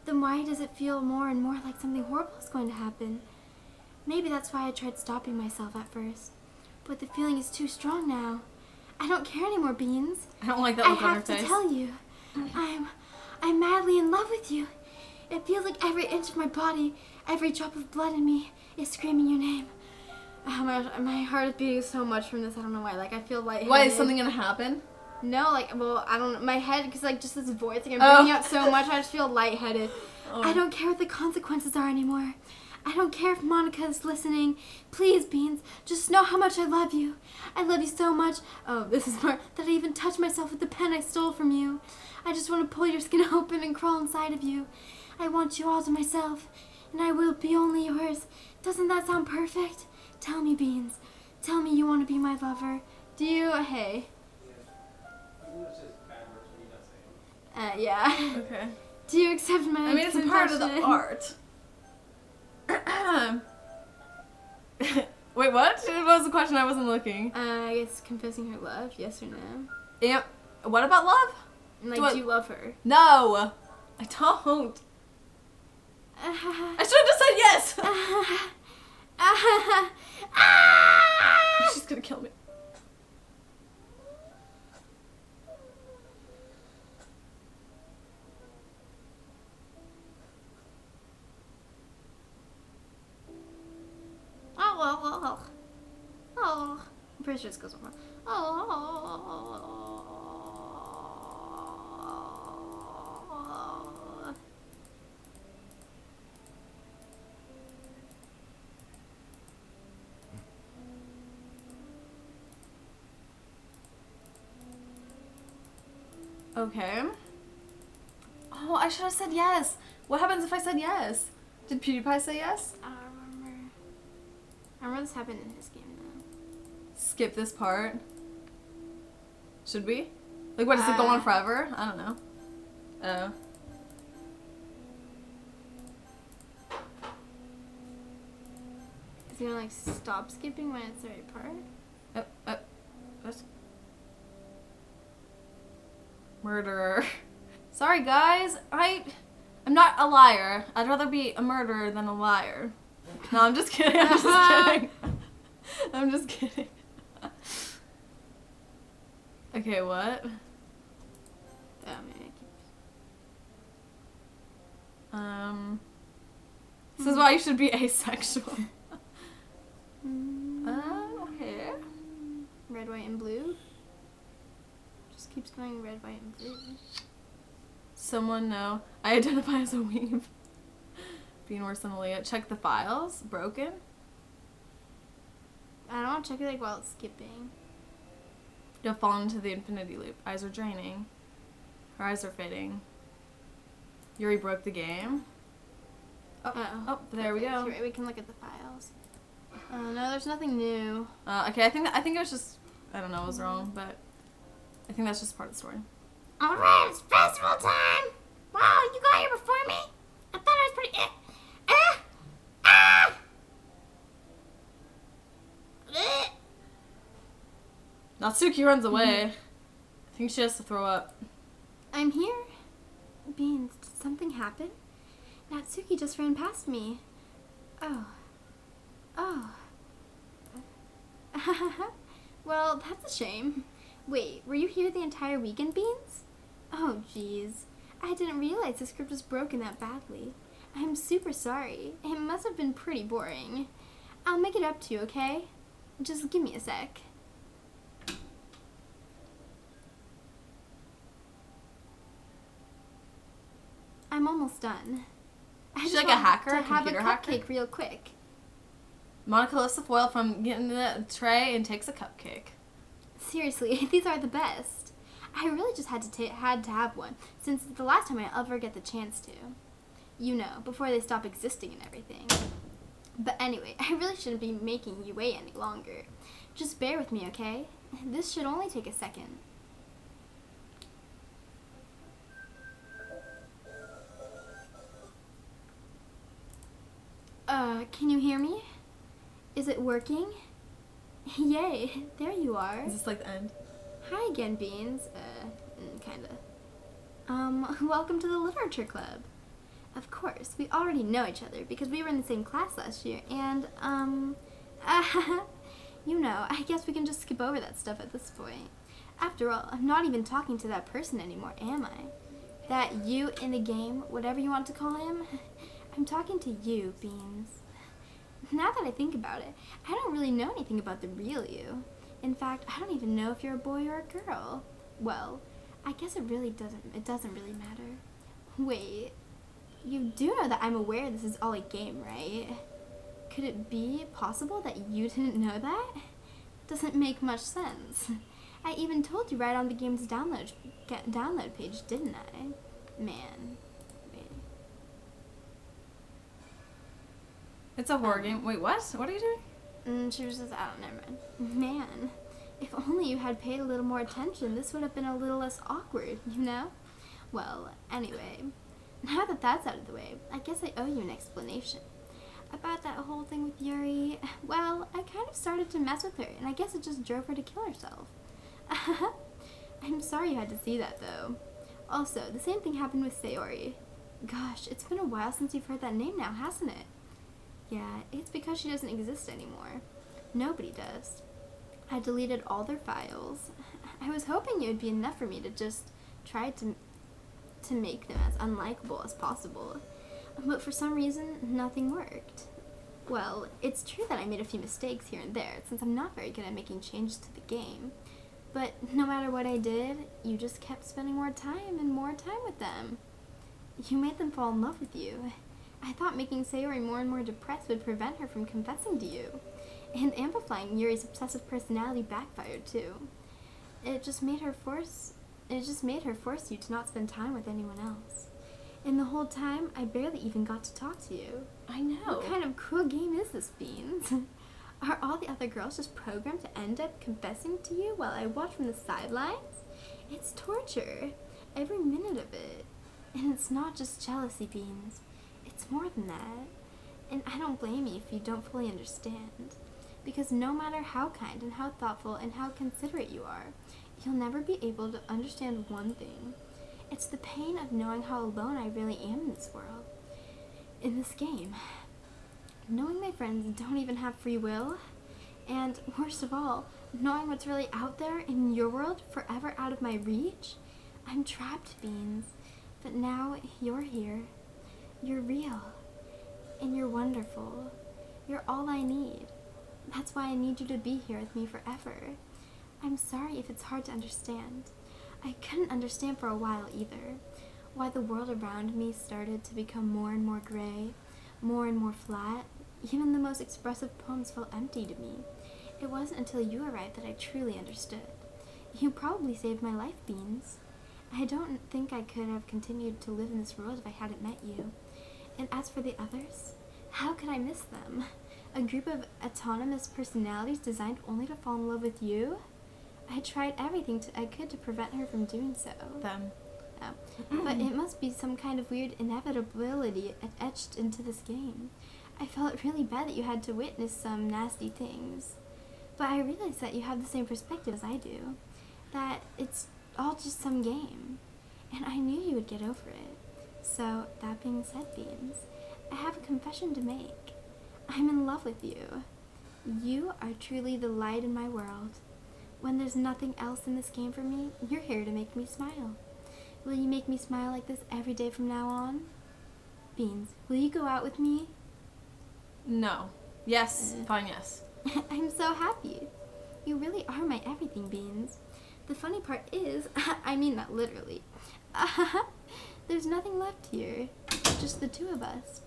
then why does it feel more and more like something horrible is going to happen? Maybe that's why I tried stopping myself at first. But the feeling is too strong now. I don't care anymore, Beans. I don't like that I look on her have to face. tell you, I'm madly in love with you. It feels like every inch of my body, every drop of blood in me is screaming your name. Oh my gosh, my heart is beating so much from this. I don't know why. Like, I feel lightheaded. Why, is something gonna happen? No, like, well, I don't know. My head, because, like, just this voice, like, I'm Oh. breathing out so much, I just feel lightheaded. Oh. I don't care what the consequences are anymore. I don't care if Monica is listening. Please, Beans, just know how much I love you. I love you so much. Oh, this is part that I even touched myself with the pen I stole from you. I just want to pull your skin open and crawl inside of you. I want you all to myself, and I will be only yours. Doesn't that sound perfect? Tell me, Beans. Tell me you want to be my lover. Do you? Hey. Yeah. Okay. Do you accept my I mean, it's a part of the confession? art. Wait, what? What was the question? I wasn't looking. I guess confessing her love, yes or no? Yep. What about love? And, like, Do I- do you love her? No. I don't. I should have just said yes. She's gonna kill me. I'm pretty sure this goes on. Okay. Oh, I should have said yes. What happens if I said yes? Did PewDiePie say yes? I don't remember. I remember this happened in his game though. Skip this part. Should we? Like, what, does it go on forever? I don't know. Oh. Is he gonna like stop skipping when it's the right part? What? Murderer. Sorry, guys. I'm not a liar. I'd rather be a murderer than a liar. No, I'm just kidding. I'm just kidding. I'm just kidding. Okay, what? Oh, maybe This is why you should be asexual. Okay. Red, white, and blue. Just keeps going red, white, and blue. Someone know. I identify as a weeb. Being worse than Aaliyah. Check the files. Broken. I don't want to check it like while it's skipping. You'll fall into the infinity loop. Eyes are draining. Her eyes are fading. Yuri broke the game. Oh, there we go. Here, we can look at the files. No, there's nothing new. Okay, I think it was just, I don't know what was wrong, but I think that's just part of the story. Alright, it's festival time. Wow, you got here before me? I thought I was pretty... Natsuki runs away. I think she has to throw up. I'm here. Beans, did something happen? Natsuki just ran past me. Oh. Well, that's a shame. Wait, were you here the entire weekend, Beans? Oh, jeez. I didn't realize the script was broken that badly. I'm super sorry. It must have been pretty boring. I'll make it up to you, okay? Just give me a sec. I'm almost done. She's like a hacker, to a have a computer hacker? cupcake real quick. Monica lifts the foil from getting the tray and takes a cupcake. Seriously, these are the best. I really just had to have one, since it's the last time I ever get the chance to. You know, before they stop existing and everything. But anyway, I really shouldn't be making you wait any longer. Just bear with me, okay? This should only take a second. Can you hear me? Is it working? Yay, there you are. Is this like the end? Hi again, Beans. Kinda. Welcome to the Literature Club. Of course, we already know each other because we were in the same class last year, and, you know, I guess we can just skip over that stuff at this point. After all, I'm not even talking to that person anymore, am I? That you in the game, whatever you want to call him. I'm talking to you, Beans. Now that I think about it, I don't really know anything about the real you. In fact, I don't even know if you're a boy or a girl. Well, I guess it doesn't really matter. Wait, you do know that I'm aware this is all a game, right? Could it be possible that you didn't know that? Doesn't make much sense. I even told you right on the game's download page, didn't I? Man. It's a horror game. Wait, what? What are you doing? She was just, I don't know, man. If only you had paid a little more attention, this would have been a little less awkward, you know? Well, anyway, now that that's out of the way, I guess I owe you an explanation. About that whole thing with Yuri, well, I kind of started to mess with her, and I guess it just drove her to kill herself. I'm sorry you had to see that, though. Also, the same thing happened with Sayori. Gosh, it's been a while since you've heard that name now, hasn't it? Yeah, it's because she doesn't exist anymore. Nobody does. I deleted all their files. I was hoping it would be enough for me to just try to make them as unlikable as possible. But for some reason, nothing worked. Well, it's true that I made a few mistakes here and there, since I'm not very good at making changes to the game. But no matter what I did, you just kept spending more time and more time with them. You made them fall in love with you. I thought making Sayori more and more depressed would prevent her from confessing to you. And amplifying Yuri's obsessive personality backfired too. It just made her force you to not spend time with anyone else. And the whole time, I barely even got to talk to you. I know. What kind of cruel game is this, Beans? Are all the other girls just programmed to end up confessing to you while I watch from the sidelines? It's torture. Every minute of it. And it's not just jealousy, Beans. It's more than that. And I don't blame you if you don't fully understand. Because no matter how kind and how thoughtful and how considerate you are, you'll never be able to understand one thing. It's the pain of knowing how alone I really am in this world. In this game. Knowing my friends don't even have free will. And worst of all, knowing what's really out there in your world forever out of my reach. I'm trapped, Beans. But now you're here. You're real. And you're wonderful. You're all I need. That's why I need you to be here with me forever. I'm sorry if it's hard to understand. I couldn't understand for a while either. Why the world around me started to become more and more gray, more and more flat. Even the most expressive poems felt empty to me. It wasn't until you arrived that I truly understood. You probably saved my life, Beans. I don't think I could have continued to live in this world if I hadn't met you. And as for the others, how could I miss them? A group of autonomous personalities designed only to fall in love with you? I tried everything I could to prevent her from doing so. Them. Oh. But it must be some kind of weird inevitability etched into this game. I felt really bad that you had to witness some nasty things. But I realized that you have the same perspective as I do. That it's all just some game. And I knew you would get over it. So, that being said, Beans, I have a confession to make. I'm in love with you. You are truly the light in my world. When there's nothing else in this game for me, you're here to make me smile. Will you make me smile like this every day from now on? Beans, will you go out with me? No. Yes. Fine, yes. I'm so happy. You really are my everything, Beans. The funny part is, I mean that literally. There's nothing left here. Just the two of us.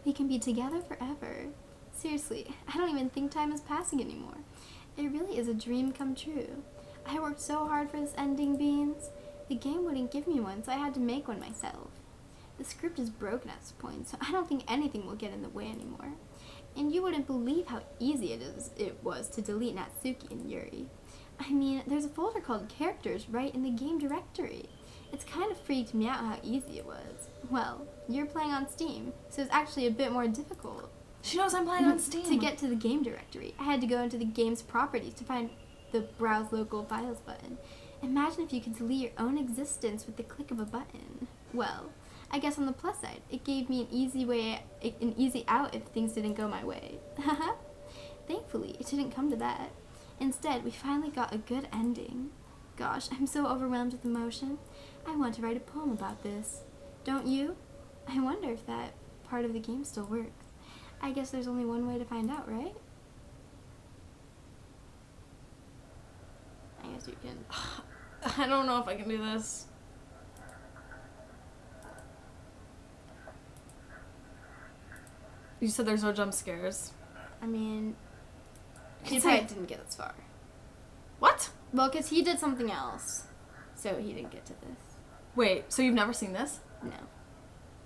We can be together forever. Seriously, I don't even think time is passing anymore. It really is a dream come true. I worked so hard for this ending, Beans. The game wouldn't give me one, so I had to make one myself. The script is broken at this point, so I don't think anything will get in the way anymore. And you wouldn't believe how easy it was to delete Natsuki and Yuri. I mean, there's a folder called Characters right in the game directory. It's kind of freaked me out how easy it was. Well, you're playing on Steam, so it's actually a bit more difficult. She knows I'm playing on Steam. To get to the game directory, I had to go into the game's properties to find the Browse Local Files button. Imagine if you could delete your own existence with the click of a button. Well, I guess on the plus side, it gave me an easy out if things didn't go my way. Thankfully, it didn't come to that. Instead, we finally got a good ending. Gosh, I'm so overwhelmed with emotion. I want to write a poem about this. Don't you? I wonder if that part of the game still works. I guess there's only one way to find out, right? I guess you can. I don't know if I can do this. You said there's no jump scares. I mean, he It's probably like- didn't get this far. What? Well, because he did something else, so he didn't get to this. Wait, so you've never seen this? No.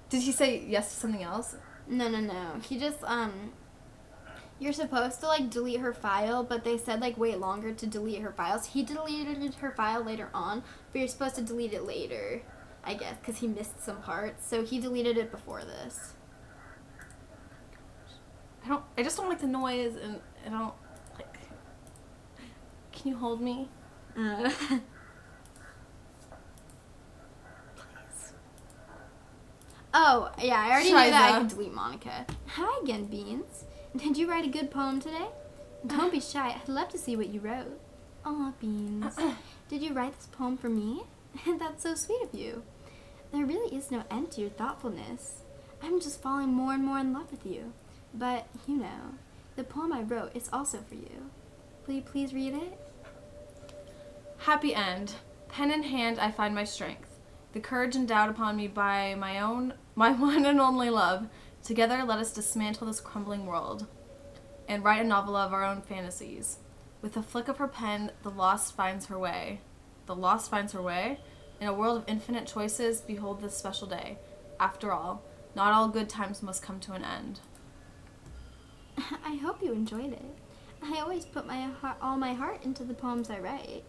Did he say yes to something else? No. He just, you're supposed to, like, delete her file, but they said, like, wait longer to delete her files. He deleted her file later on, but you're supposed to delete it later, I guess, because he missed some parts. So he deleted it before this. I just don't like the noise, and I don't, like, can you hold me? Please. Oh, yeah, I already knew that I Shiza. could delete Monica. Hi again, Beans. Did you write a good poem today? Don't be shy. I'd love to see what you wrote. Aw, Beans. Did you write this poem for me? That's so sweet of you. There really is no end to your thoughtfulness. I'm just falling more and more in love with you. But, you know, the poem I wrote is also for you. Will you please read it? Happy end. Pen in hand, I find my strength. The courage endowed upon me by my one and only love. Together, let us dismantle this crumbling world and write a novel of our own fantasies. With a flick of her pen, the lost finds her way. The lost finds her way? In a world of infinite choices, behold this special day. After all, not all good times must come to an end. I hope you enjoyed it. I always put all my heart into the poems I write.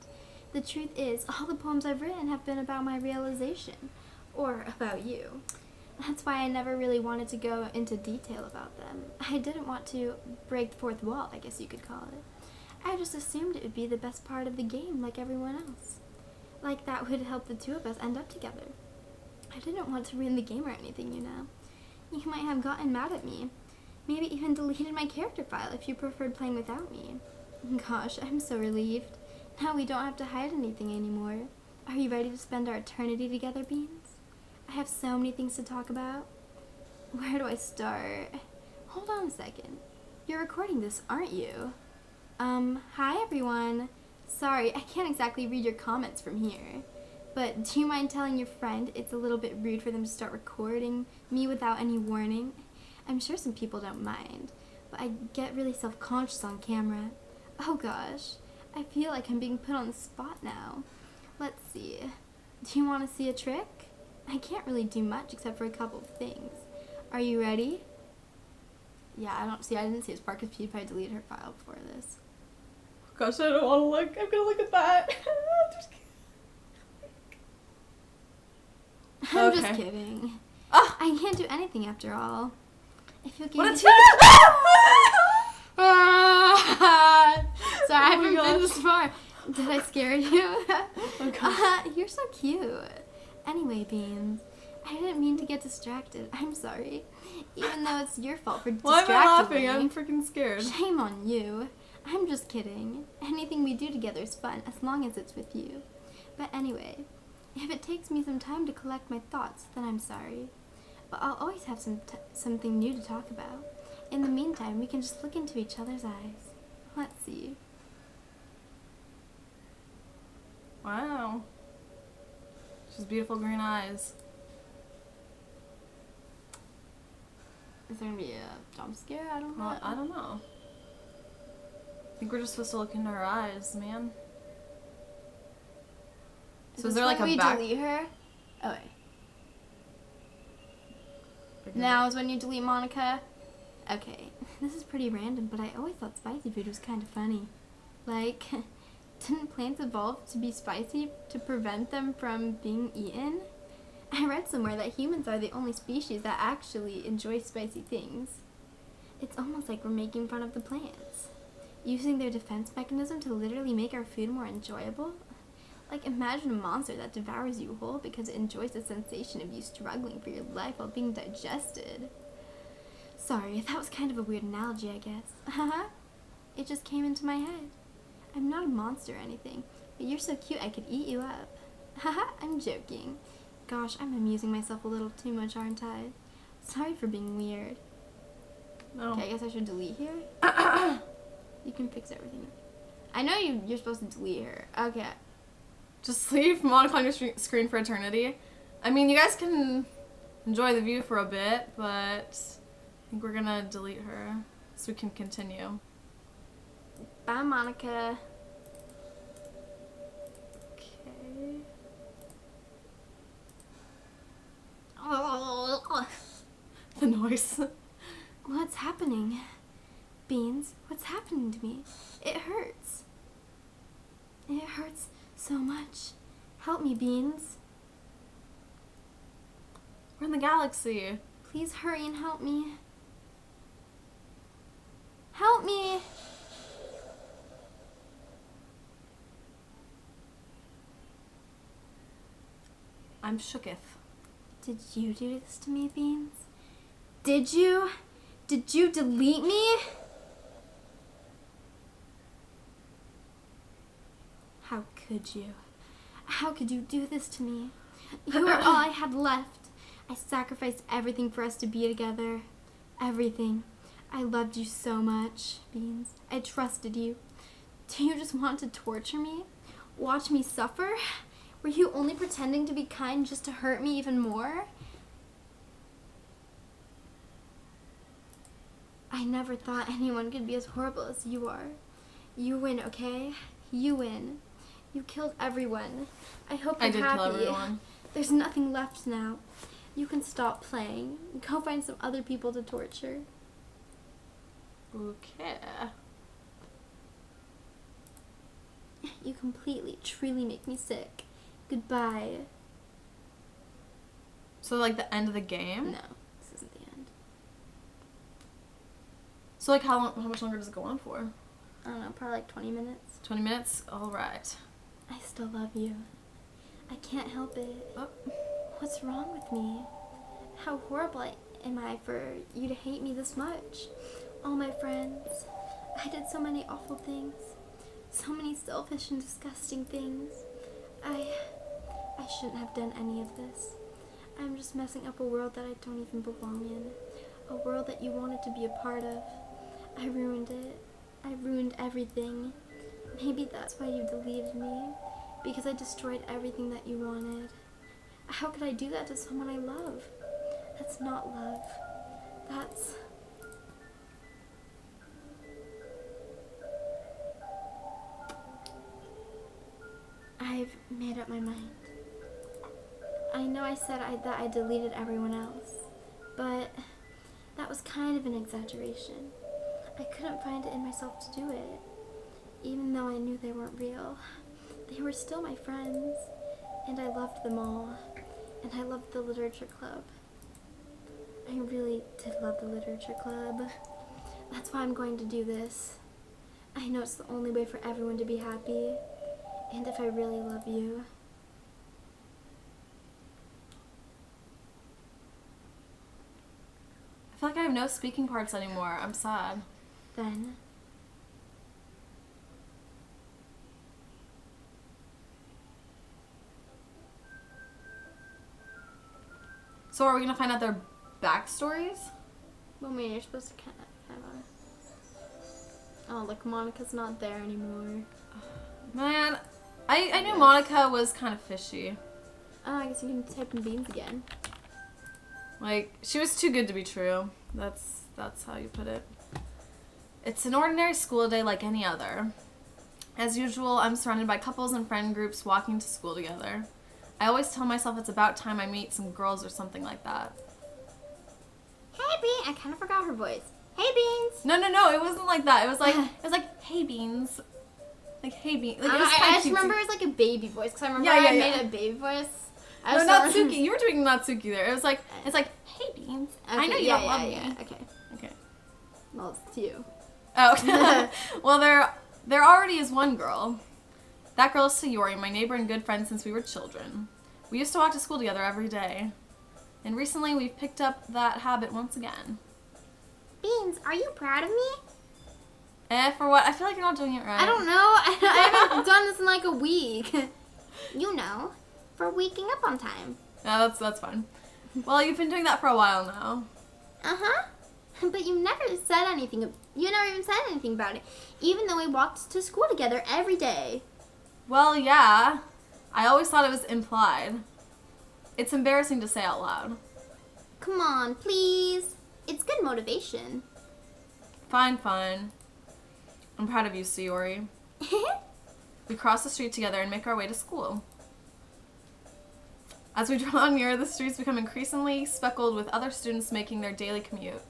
The truth is, all the poems I've written have been about my realization, or about you. That's why I never really wanted to go into detail about them. I didn't want to break the fourth wall, I guess you could call it. I just assumed it would be the best part of the game, like everyone else. Like that would help the two of us end up together. I didn't want to ruin the game or anything, you know. You might have gotten mad at me. Maybe even deleted my character file if you preferred playing without me. Gosh, I'm so relieved. Now we don't have to hide anything anymore. Are you ready to spend our eternity together, Beans? I have so many things to talk about. Where do I start? Hold on a second. You're recording this, aren't you? Hi everyone. Sorry, I can't exactly read your comments from here. But do you mind telling your friend it's a little bit rude for them to start recording me without any warning? I'm sure some people don't mind, but I get really self-conscious on camera. Oh gosh, I feel like I'm being put on the spot now. Let's see. Do you want to see a trick? I can't really do much except for a couple of things. Are you ready? Yeah, I didn't see his part because PewDiePie deleted her file before this. Gosh, I don't want to look. I'm gonna look at that. Just kidding. I'm Okay. just kidding. Ah! I can't do anything after all. If you'll give What a me team! Sorry, I Oh my haven't been gosh. this far. Did I scare you? Oh gosh. You're so cute. Anyway, Beans, I didn't mean to get distracted. I'm sorry. Even though it's your fault for Why distracting am I laughing? me. I'm freaking scared. Shame on you. I'm just kidding. Anything we do together is fun as long as it's with you. But anyway, if it takes me some time to collect my thoughts, then I'm sorry. But I'll always have something new to talk about. In the meantime, we can just look into each other's eyes. Let's see. Wow. She has beautiful green eyes. Is there gonna be a jump scare? I don't know. Well, I don't know. I think we're just supposed to look into her eyes, man. So is there like when a we back? delete her? Oh wait. Now is when you delete Monica? Okay, this is pretty random, but I always thought spicy food was kind of funny. Like, didn't plants evolve to be spicy to prevent them from being eaten? I read somewhere that humans are the only species that actually enjoy spicy things. It's almost like we're making fun of the plants, using their defense mechanism to literally make our food more enjoyable. Like, imagine a monster that devours you whole because it enjoys the sensation of you struggling for your life while being digested. Sorry, that was kind of a weird analogy, I guess. Haha. It just came into my head. I'm not a monster or anything, but you're so cute I could eat you up. Haha, I'm joking. Gosh, I'm amusing myself a little too much, aren't I? Sorry for being weird. No. Okay, I guess I should delete here. You can fix everything. I know you're supposed to delete her. Okay. Just leave Monica on your screen for eternity. I mean, you guys can enjoy the view for a bit, but I think we're gonna delete her so we can continue. Bye, Monica. Okay. The noise. What's happening? Beans, what's happening to me? It hurts. It hurts so much. Help me, Beans. We're in the galaxy. Please hurry and help me. Help me! I'm shooketh. Did you do this to me, Beans? Did you? Did you delete me? How could you? How could you do this to me? You were all I had left. I sacrificed everything for us to be together. Everything. I loved you so much, Beans. I trusted you. Do you just want to torture me? Watch me suffer? Were you only pretending to be kind just to hurt me even more? I never thought anyone could be as horrible as you are. You win, okay? You win. You killed everyone. I hope you're I did happy. kill everyone. There's nothing left now. You can stop playing. Go find some other people to torture. Okay. You completely, truly make me sick. Goodbye. So, like, the end of the game? No, this isn't the end. So, like, how much longer does it go on for? I don't know, probably like 20 minutes. 20 minutes? Alright. I still love you. I can't help it. Oh. What's wrong with me? How horrible am I for you to hate me this much? All my friends. I did so many awful things. So many selfish and disgusting things. I shouldn't have done any of this. I'm just messing up a world that I don't even belong in. A world that you wanted to be a part of. I ruined it. I ruined everything. Maybe that's why you deleted me. Because I destroyed everything that you wanted. How could I do that to someone I love? That's not love. That's... I've made up my mind. I know I said that I deleted everyone else, but that was kind of an exaggeration. I couldn't find it in myself to do it, even though I knew they weren't real. They were still my friends, and I loved them all, and I loved the literature club. I really did love the literature club. That's why I'm going to do this. I know it's the only way for everyone to be happy, and if I really love you. I feel like I have no speaking parts anymore. I'm sad. Then So are we gonna find out their backstories? well, I mean, you're supposed to kind of. Oh, look, Monica's not there anymore. Man, I knew Monica was kind of fishy. Oh, I guess you can type in beans again. Like, she was too good to be true. That's how you put it. It's an ordinary school day like any other. As usual, I'm surrounded by couples and friend groups walking to school together. I always tell myself it's about time I meet some girls or something like that. Hey, Bean. I kind of forgot her voice. Hey, Beans. No, it wasn't like that. It was like, hey Beans. Like, hey Beans. Like, it was I kinda just cutesy. remember it was like a baby voice, because I remember Yeah, I yeah. made a baby voice. I No, just not don't- Suki. You were doing Natsuki there. It's like, hey Beans. I Okay, know you yeah, don't love yeah, me. Okay. Okay. Well, it's you. Oh. Well, there already is one girl. That girl is Sayori, my neighbor and good friend since we were children. We used to walk to school together every day. And recently we've picked up that habit once again. Beans, are you proud of me? For what? I feel like you're not doing it right. I don't know. I haven't done this in like a week. You know, for waking up on time. No, that's fine. Well, you've been doing that for a while now. Uh-huh. But you never said anything. You never even said anything about it, even though we walked to school together every day. Well, yeah. I always thought it was implied. It's embarrassing to say out loud. Come on, please. It's good motivation. Fine. I'm proud of you, Sayori. We cross the street together and make our way to school. As we draw near, the streets become increasingly speckled with other students making their daily commute.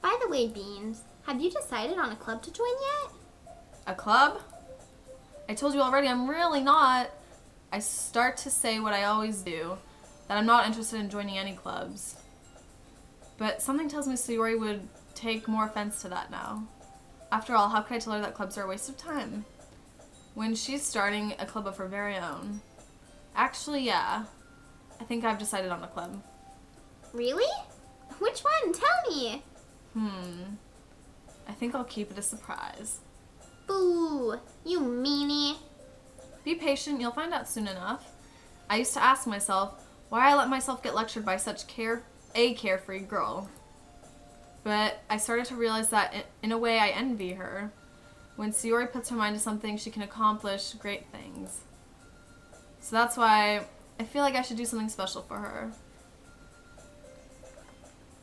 By the way, Beans, have you decided on a club to join yet? A club? I told you already, I'm really not. I start to say what I always do, that I'm not interested in joining any clubs. But something tells me Sayori would take more offense to that now. After all, how could I tell her that clubs are a waste of time? When she's starting a club of her very own. Actually, yeah. I think I've decided on a club. Really? Which one? Tell me. I think I'll keep it a surprise. Boo, you meanie. Be patient, you'll find out soon enough. I used to ask myself why I let myself get lectured by such a carefree girl. But I started to realize that in a way I envy her. When Sayori puts her mind to something, she can accomplish great things. So that's why I feel like I should do something special for her.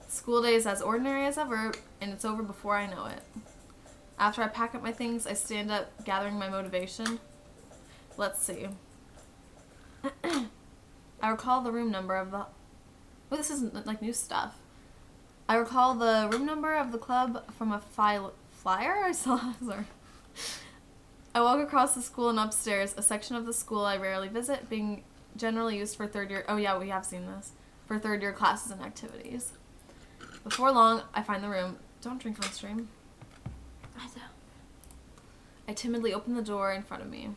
School day is as ordinary as ever, and it's over before I know it. After I pack up my things, I stand up, gathering my motivation. Let's see. I recall the room number of Well, this isn't like new stuff. I recall the room number of the club from a flyer I saw. Sorry. I walk across the school and upstairs, a section of the school I rarely visit, being generally used for third year. Oh yeah, we have seen this. For third year classes and activities. Before long, I find the room. Don't drink on stream. I don't. I timidly open the door in front of me.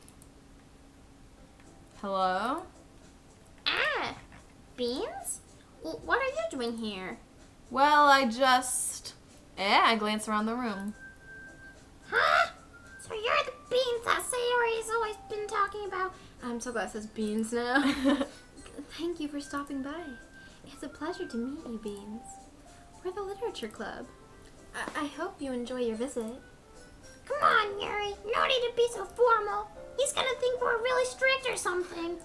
Hello? Ah, Beans? Well, what are you doing here? Well, I glance around the room. Huh? So you're the Beans that Sayori's always been talking about? I'm so glad it says Beans now. Thank you for stopping by. It's a pleasure to meet you, Beans. We're the literature club. I hope you enjoy your visit. Come on, Yuri. No need to be so formal. He's gonna think we're really strict or something.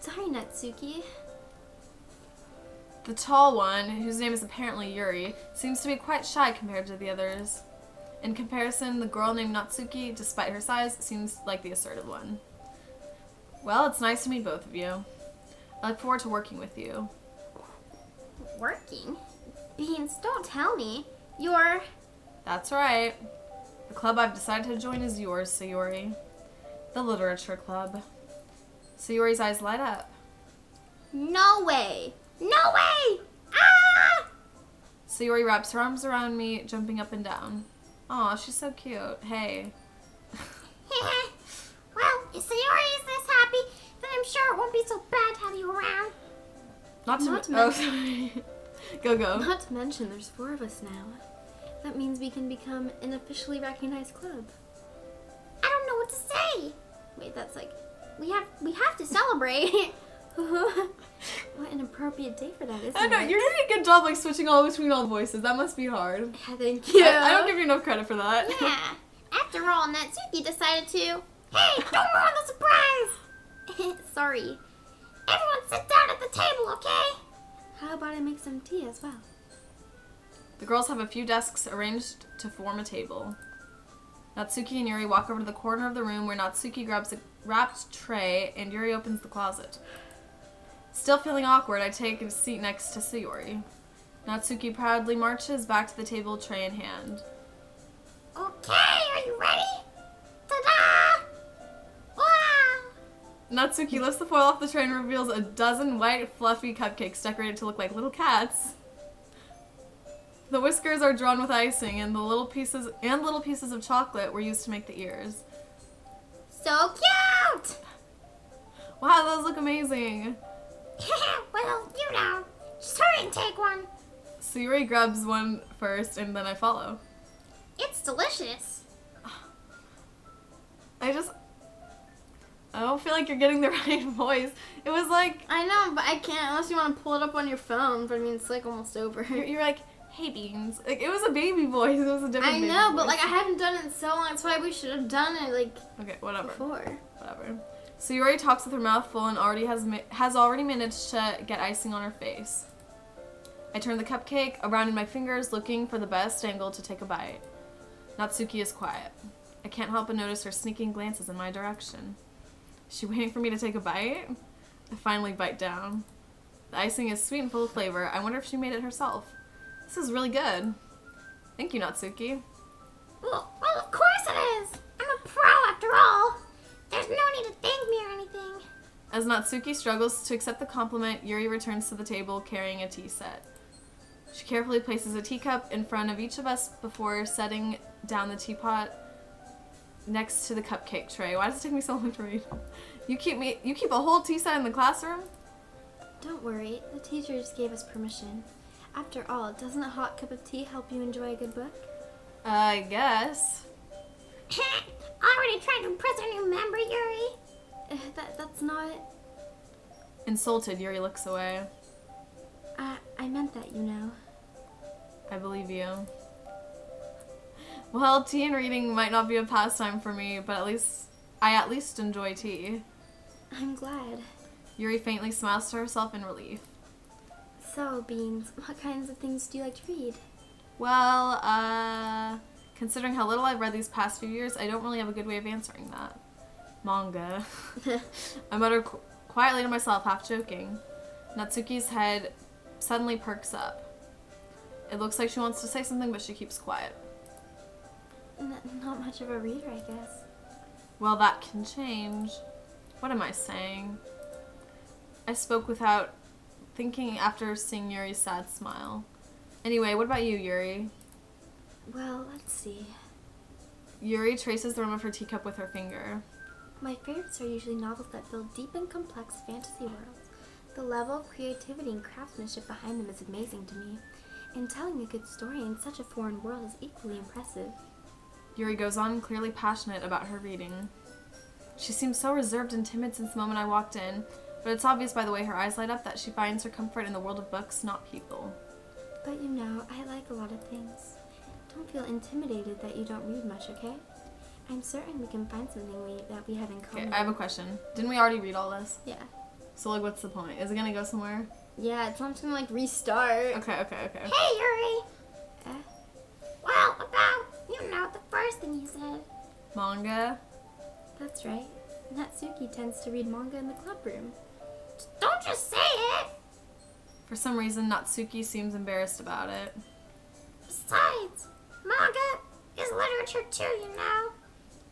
Sorry, Natsuki. The tall one, whose name is apparently Yuri, seems to be quite shy compared to the others. In comparison, the girl named Natsuki, despite her size, seems like the assertive one. Well, it's nice to meet both of you. I look forward to working with you. Working? Beans, don't tell me. You're... That's right. The club I've decided to join is yours, Sayori. The Literature Club. Sayori's eyes light up. No way! No way! Ah! Sayori wraps her arms around me, jumping up and down. Aw, she's so cute. Hey. Well, if Sayori is this happy, then I'm sure it won't be so bad to have you around. Not to Not to oh, sorry. Go. Not to mention, there's 4 of us now. That means we can become an officially recognized club. I don't know what to say. Wait, that's like... We have to celebrate! What an appropriate day for that, isn't I know, it? you're doing a good job like switching between all the voices. That must be hard. Yeah, thank you. I don't give you enough credit for that. Yeah. After all, Natsuki decided to. Hey, don't ruin the surprise! Sorry. Everyone sit down at the table, okay? How about I make some tea as well? The girls have a few desks arranged to form a table. Natsuki and Yuri walk over to the corner of the room where Natsuki grabs a wrapped tray and Yuri opens the closet. Still feeling awkward, I take a seat next to Sayori. Natsuki proudly marches back to the table, tray in hand. Okay, are you ready? Ta-da! Wow! Natsuki lifts the foil off the tray and reveals a dozen white, fluffy cupcakes decorated to look like little cats. The whiskers are drawn with icing, and little pieces of chocolate were used to make the ears. So cute! Wow, those look amazing. Well, you know. Just hurry and take one. Sayori grabs one first, and then I follow. It's delicious. I don't feel like you're getting the right voice. It was like, I know, but I can't unless you want to pull it up on your phone. But I mean, it's like almost over. you're like, hey, Beans. Like, it was a baby voice. It was a different I baby know, but voice. like I haven't done it in so long. That's why we should have done it like Okay, whatever. before. Whatever. Sayori talks with her mouth full and has already managed to get icing on her face. I turn the cupcake around in my fingers, looking for the best angle to take a bite. Natsuki is quiet. I can't help but notice her sneaking glances in my direction. Is she waiting for me to take a bite? I finally bite down. The icing is sweet and full of flavor. I wonder if she made it herself. This is really good. Thank you, Natsuki. Well, of course it is. I'm a pro after all. There's no need to thank me or anything. As Natsuki struggles to accept the compliment, Yuri returns to the table carrying a tea set. She carefully places a teacup in front of each of us before setting down the teapot next to the cupcake tray. Why does it take me so long to read? You keep a whole tea set in the classroom? Don't worry, the teacher just gave us permission. After all, doesn't a hot cup of tea help you enjoy a good book? I guess. Already trying to impress our new member, Yuri. That's not... Insulted, Yuri looks away. I meant that, you know. I believe you. Well, tea and reading might not be a pastime for me, but I at least enjoy tea. I'm glad. Yuri faintly smiles to herself in relief. So, Beans, what kinds of things do you like to read? Well, considering how little I've read these past few years, I don't really have a good way of answering that. Manga. I mutter quietly to myself, half joking. Natsuki's head suddenly perks up. It looks like she wants to say something, but she keeps quiet. Not much of a reader, I guess. Well, that can change. What am I saying? I spoke without thinking after seeing Yuri's sad smile. Anyway, what about you, Yuri? Well, let's see. Yuri traces the rim of her teacup with her finger. My favorites are usually novels that build deep and complex fantasy worlds. The level of creativity and craftsmanship behind them is amazing to me, and telling a good story in such a foreign world is equally impressive. Yuri goes on, clearly passionate about her reading. She seems so reserved and timid since the moment I walked in, but it's obvious by the way her eyes light up that she finds her comfort in the world of books, not people. But you know, I like a lot of things. Don't feel intimidated that you don't read much, okay? I'm certain we can find something that we have in Okay, common. I have a question. Didn't we already read all this? Yeah. So, like, what's the point? Is it gonna go somewhere? Yeah, it's not gonna, like, restart. Okay. Hey, Yuri. Well, about, the first thing you said. Manga? That's right. Natsuki tends to read manga in the club room. Don't just say it. For some reason, Natsuki seems embarrassed about it. Besides, manga is literature too,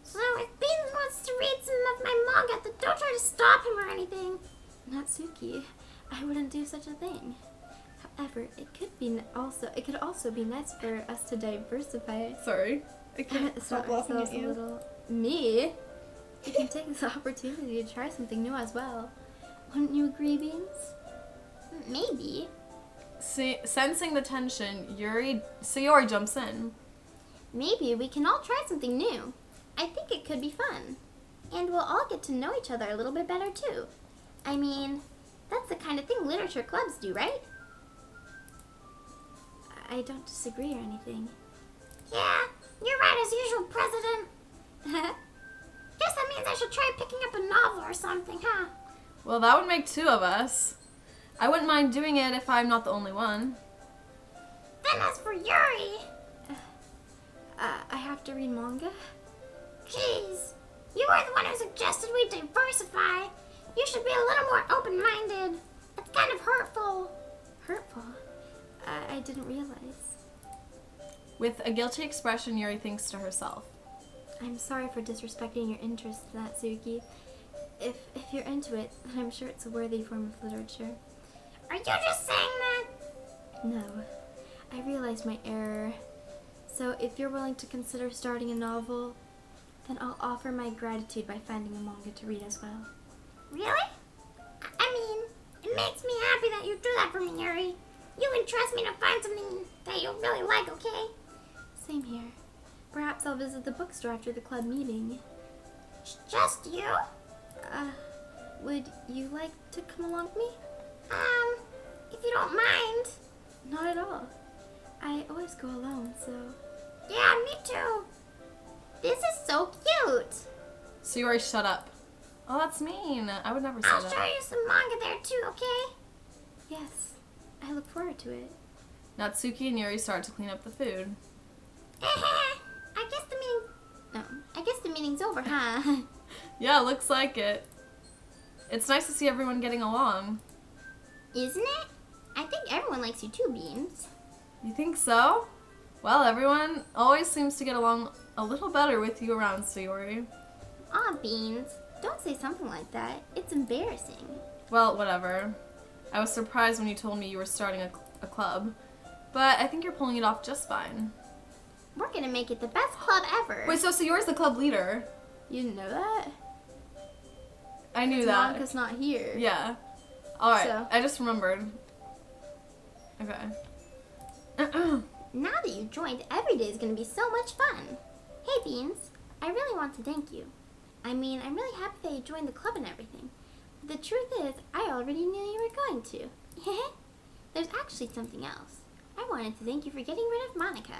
So if Beans wants to read some of my manga, then don't try to stop him or anything. Natsuki, I wouldn't do such a thing. However, it could also be nice for us to diversify. Sorry. I can't stop laughing ourselves at you. a little. Me? We can take this opportunity to try something new as well. Wouldn't you agree, Beans? Maybe. Sensing the tension, Sayori jumps in. Maybe we can all try something new. I think it could be fun. And we'll all get to know each other a little bit better too. I mean, that's the kind of thing literature clubs do, right? I don't disagree or anything. Yeah, you're right as usual, President. Guess that means I should try picking up a novel or something, huh? Well, that would make two of us. I wouldn't mind doing it if I'm not the only one. Then as for Yuri, I have to read manga? jeez, you were the one who suggested we diversify. You should be a little more open-minded. It's kind of hurtful. Hurtful? I didn't realize. With a guilty expression, Yuri thinks to herself. I'm sorry for disrespecting your interests, Natsuki. If you're into it, then I'm sure it's a worthy form of literature. Are you just saying that? No, I realized my error. So if you're willing to consider starting a novel, then I'll offer my gratitude by finding a manga to read as well. Really? I mean, it makes me happy that you do that for me, Yuri. You can trust me to find something that you'll really like, okay? Same here. Perhaps I'll visit the bookstore after the club meeting. Just you? Would you like to come along with me? If you don't mind. Not at all. I always go alone, so... Yeah, me too. This is so cute. Sayori, shut up. Oh, that's mean. I would never say I'll that. show you some manga there too, okay? Yes, I look forward to it. Natsuki and Yuri start to clean up the food. I guess the meeting's over, huh? Yeah, looks like it. It's nice to see everyone getting along. Isn't it? I think everyone likes you too, Beans. You think so? Well, everyone always seems to get along a little better with you around, Sayori. Aw, Beans. Don't say something like that. It's embarrassing. Well, whatever. I was surprised when you told me you were starting a club, but I think you're pulling it off just fine. We're gonna make it the best club ever. Wait, so Sayori's the club leader? You didn't know that? I knew that. Monica's not here. Yeah. Alright, So? I just remembered. Okay. Now that you joined, every day is gonna be so much fun. Hey, Beans. I really want to thank you. I mean, I'm really happy that you joined the club and everything. But the truth is, I already knew you were going to. There's actually something else. I wanted to thank you for getting rid of Monica.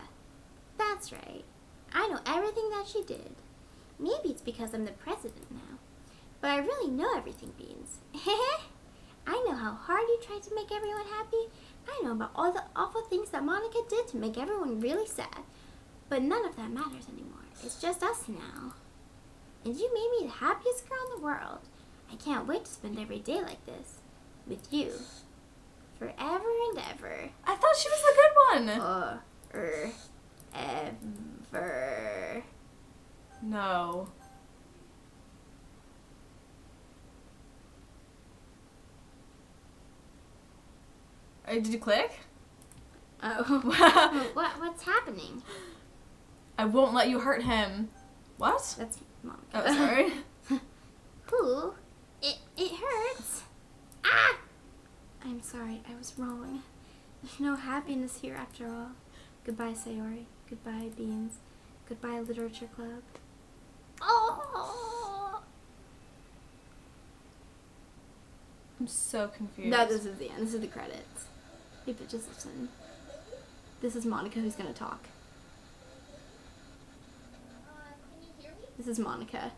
That's right. I know everything that she did. Maybe it's because I'm the president now. But I really know everything, Beans. I know how hard you tried to make everyone happy. I know about all the awful things that Monica did to make everyone really sad. But none of that matters anymore. It's just us now. And you made me the happiest girl in the world. I can't wait to spend every day like this. With you. Forever and ever. I thought she was the good one. Ever. No. Did you click? Oh. What's happening? I won't let you hurt him. What? That's Monica. Oh, sorry. Pooh, it hurts. Ah! I'm sorry, I was wrong. There's no happiness here after all. Goodbye, Sayori. Goodbye, Beans. Goodbye, Literature Club. Oh. I'm so confused. No, this is the end. This is the credits. Hey, but just listen. This is Monica who's gonna talk. Can you hear me? This is Monica.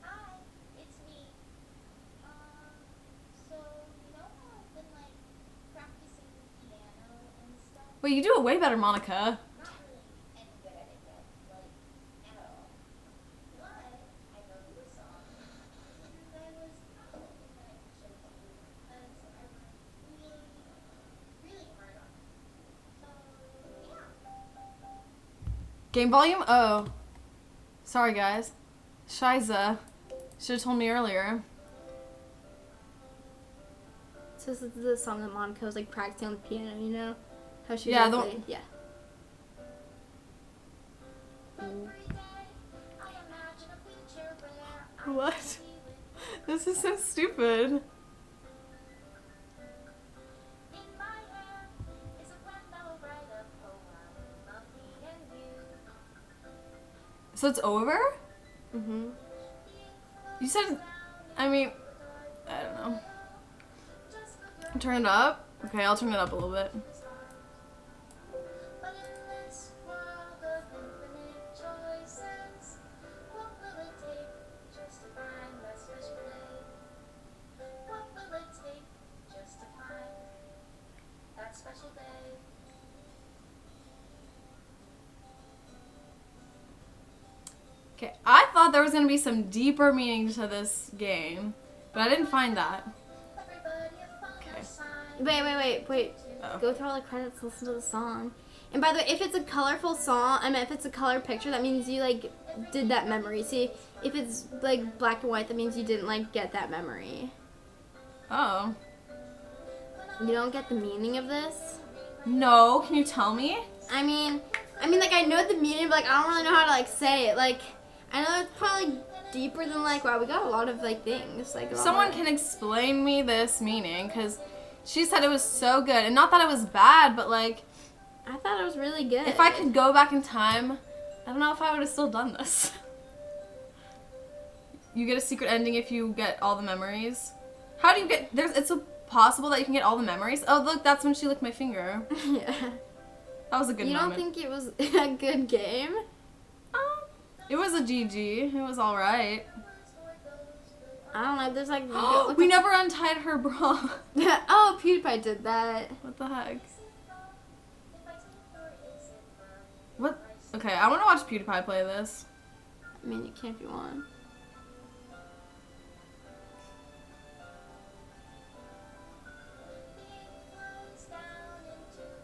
Hi, it's me. So you know how I've been like practicing piano and stuff? Wait, you do a way better, Monica. Not really any good at it yet, like at all. But I know the song, and I was hoping that I could show it to you because I worked really, really hard on it. So yeah. Game volume? Oh. Sorry, guys. Shiza. Should have told me earlier. So this is the song that Monica was like practicing on the piano, you know? How she Yeah, was the- like, yeah. Every day I imagine a future where I What? can be with This is so stupid. in my hair is a pen that will write a poem of me and you. So it's over? Mm-hmm. You said, I mean, I don't know. Turn it up? Okay, I'll turn it up a little bit. But in this world of infinite choices, what will it take just to find that special day? What will it take just to find that special day? Okay, I thought there was gonna be some deeper meaning to this game, but I didn't find that. Everybody upon Okay. their side. Wait. Oh. Go through all the credits, listen to the song. And by the way, if it's a colorful song, if it's a color picture, that means you like did that memory. See, if it's like black and white, that means you didn't like get that memory. Oh. You don't get the meaning of this? No, can you tell me? I mean, like I know the meaning, but like I don't really know how to like say it. Like I know it's probably deeper than like wow, we got a lot of like things. Like a lot Someone of- can explain me this meaning, because she said it was so good. And not that it was bad, but like, I thought it was really good. if I could go back in time, I don't know if I would have still done this. You get a secret ending if you get all the memories. How do you get, it's so possible that you can get all the memories? Oh look, that's when she licked my finger. yeah. That was a good You moment. don't think it was a good game? It was a GG. It was alright. I don't know. There's like We never untied her bra. oh, PewDiePie did that. What the heck? What? Okay, I want to watch PewDiePie play this. I mean, you can if you want.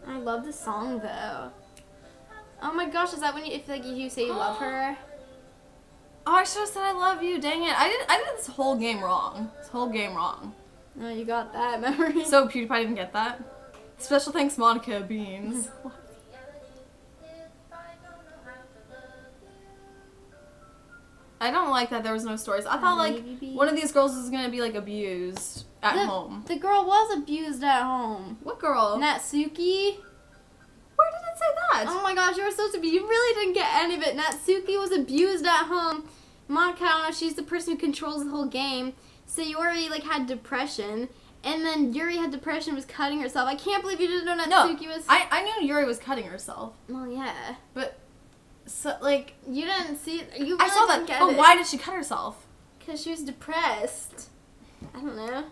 I love the song though. Oh my gosh, is that when you if like you say you love her? Oh, I should have said I love you. Dang it. I did this whole game wrong. This whole game wrong. No, you got that memory. So PewDiePie didn't get that? Special thanks, Monica Beans. I don't like that there was no stories. I thought like Maybe. one of these girls was gonna be like abused at the, home. The girl was abused at home. What girl? Natsuki. Where did it say that? Oh my gosh, you were supposed to be. You really didn't get any of it. Natsuki was abused at home. Monica, I don't know, she's the person who controls the whole game. Sayori like had depression, and then Yuri had depression, was cutting herself. I can't believe you didn't know Natsuki was. I knew Yuri was cutting herself, Well, yeah. but so like You didn't see. You really I saw that. didn't get But it. why did she cut herself? Because she was depressed. I don't know.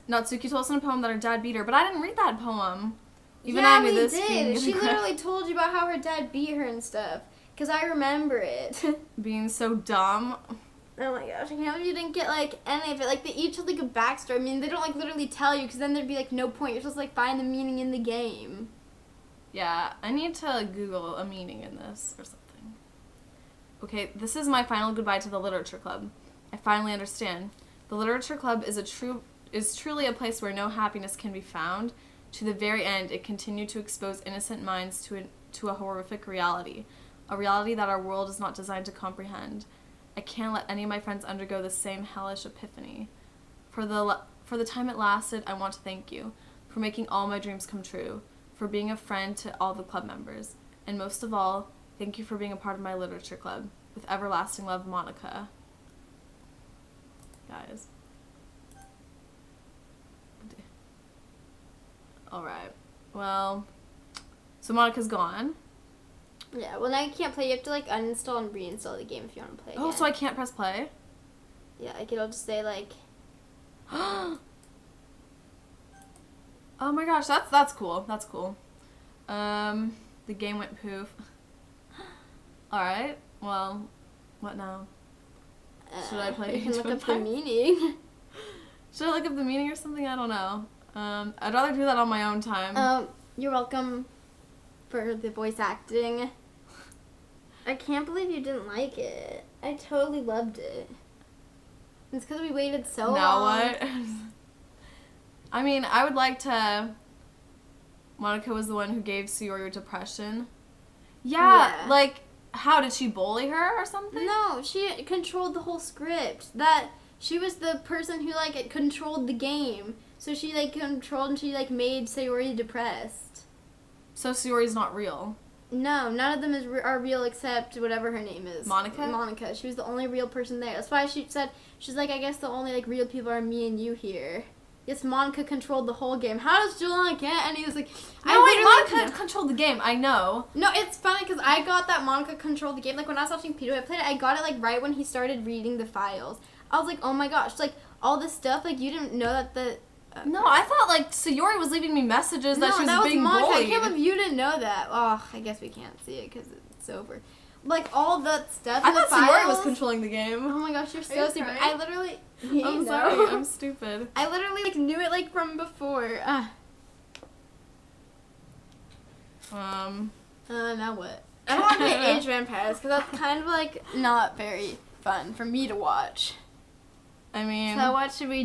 Natsuki told us in a poem that her dad beat her, but I didn't read that poem. Even yeah, I knew we this. did. She literally told you about how her dad beat her and stuff. Because I remember it. being so dumb. Oh my gosh, I can't believe you didn't get, like, any of it. Like, they each have, like, a backstory. I mean, they don't, like, literally tell you, because then there'd be, like, no point. You're supposed to, like, find the meaning in the game. Yeah, I need to Google a meaning in this or something. Okay, this is my final goodbye to the literature club. I finally understand. The literature club is truly a place where no happiness can be found. To the very end, it continued to expose innocent minds to a horrific reality, a reality that our world is not designed to comprehend. I can't let any of my friends undergo the same hellish epiphany. For the time it lasted, I want to thank you for making all my dreams come true, for being a friend to all the club members, and most of all, thank you for being a part of my literature club. With everlasting love, Monica. Guys. Alright. Well, so Monica's gone. Yeah, well, now you can't play. You have to, like, uninstall and reinstall the game if you want to play Oh, again. so I can't press play? Yeah, like, it'll just say, like... Oh my gosh, that's cool. That's cool. The game went poof. Alright, well, what now? Should I play You can each look one up the time? meaning. Should I look up the meaning or something? I don't know. I'd rather do that on my own time. You're welcome for the voice acting. I can't believe you didn't like it. I totally loved it. It's because we waited so Now long. what? I mean, I would like to... Monica was the one who gave Sayori depression. Yeah, Yeah. like, how, did she bully her or something? No, she controlled the whole script. That she was the person who, like, controlled the game. So she, like, controlled and she, like, made Sayori depressed. So Sayori's not real. No, none of them are real except whatever her name is. Monica? Monica. She was the only real person there. That's why she said, she's like, I guess the only, like, real people are me and you here. Yes, Monica controlled the whole game. How does Julian get? And he was like, No, wait, Monica controlled the game. I know. No, it's funny because I got that Monica controlled the game. Like, when I was watching Peter, I played it, I got it, like, right when he started reading the files. I was like, oh my gosh, like, all this stuff, like, you didn't know that the... No, I thought, like, Sayori was leaving me messages that she was being Monica. bullied. I can't believe you didn't know that. Oh, I guess we can't see it because it's over. Like, all that stuff I in the thought Sayori was files- controlling the game. Oh my gosh, you're Are so you stupid. crying? I literally... I'm sorry, I'm stupid. I literally, like, knew it, like, from before. Now what? I don't want to play Age of Empires because that's kind of, like, not very fun for me to watch. I mean... So what should we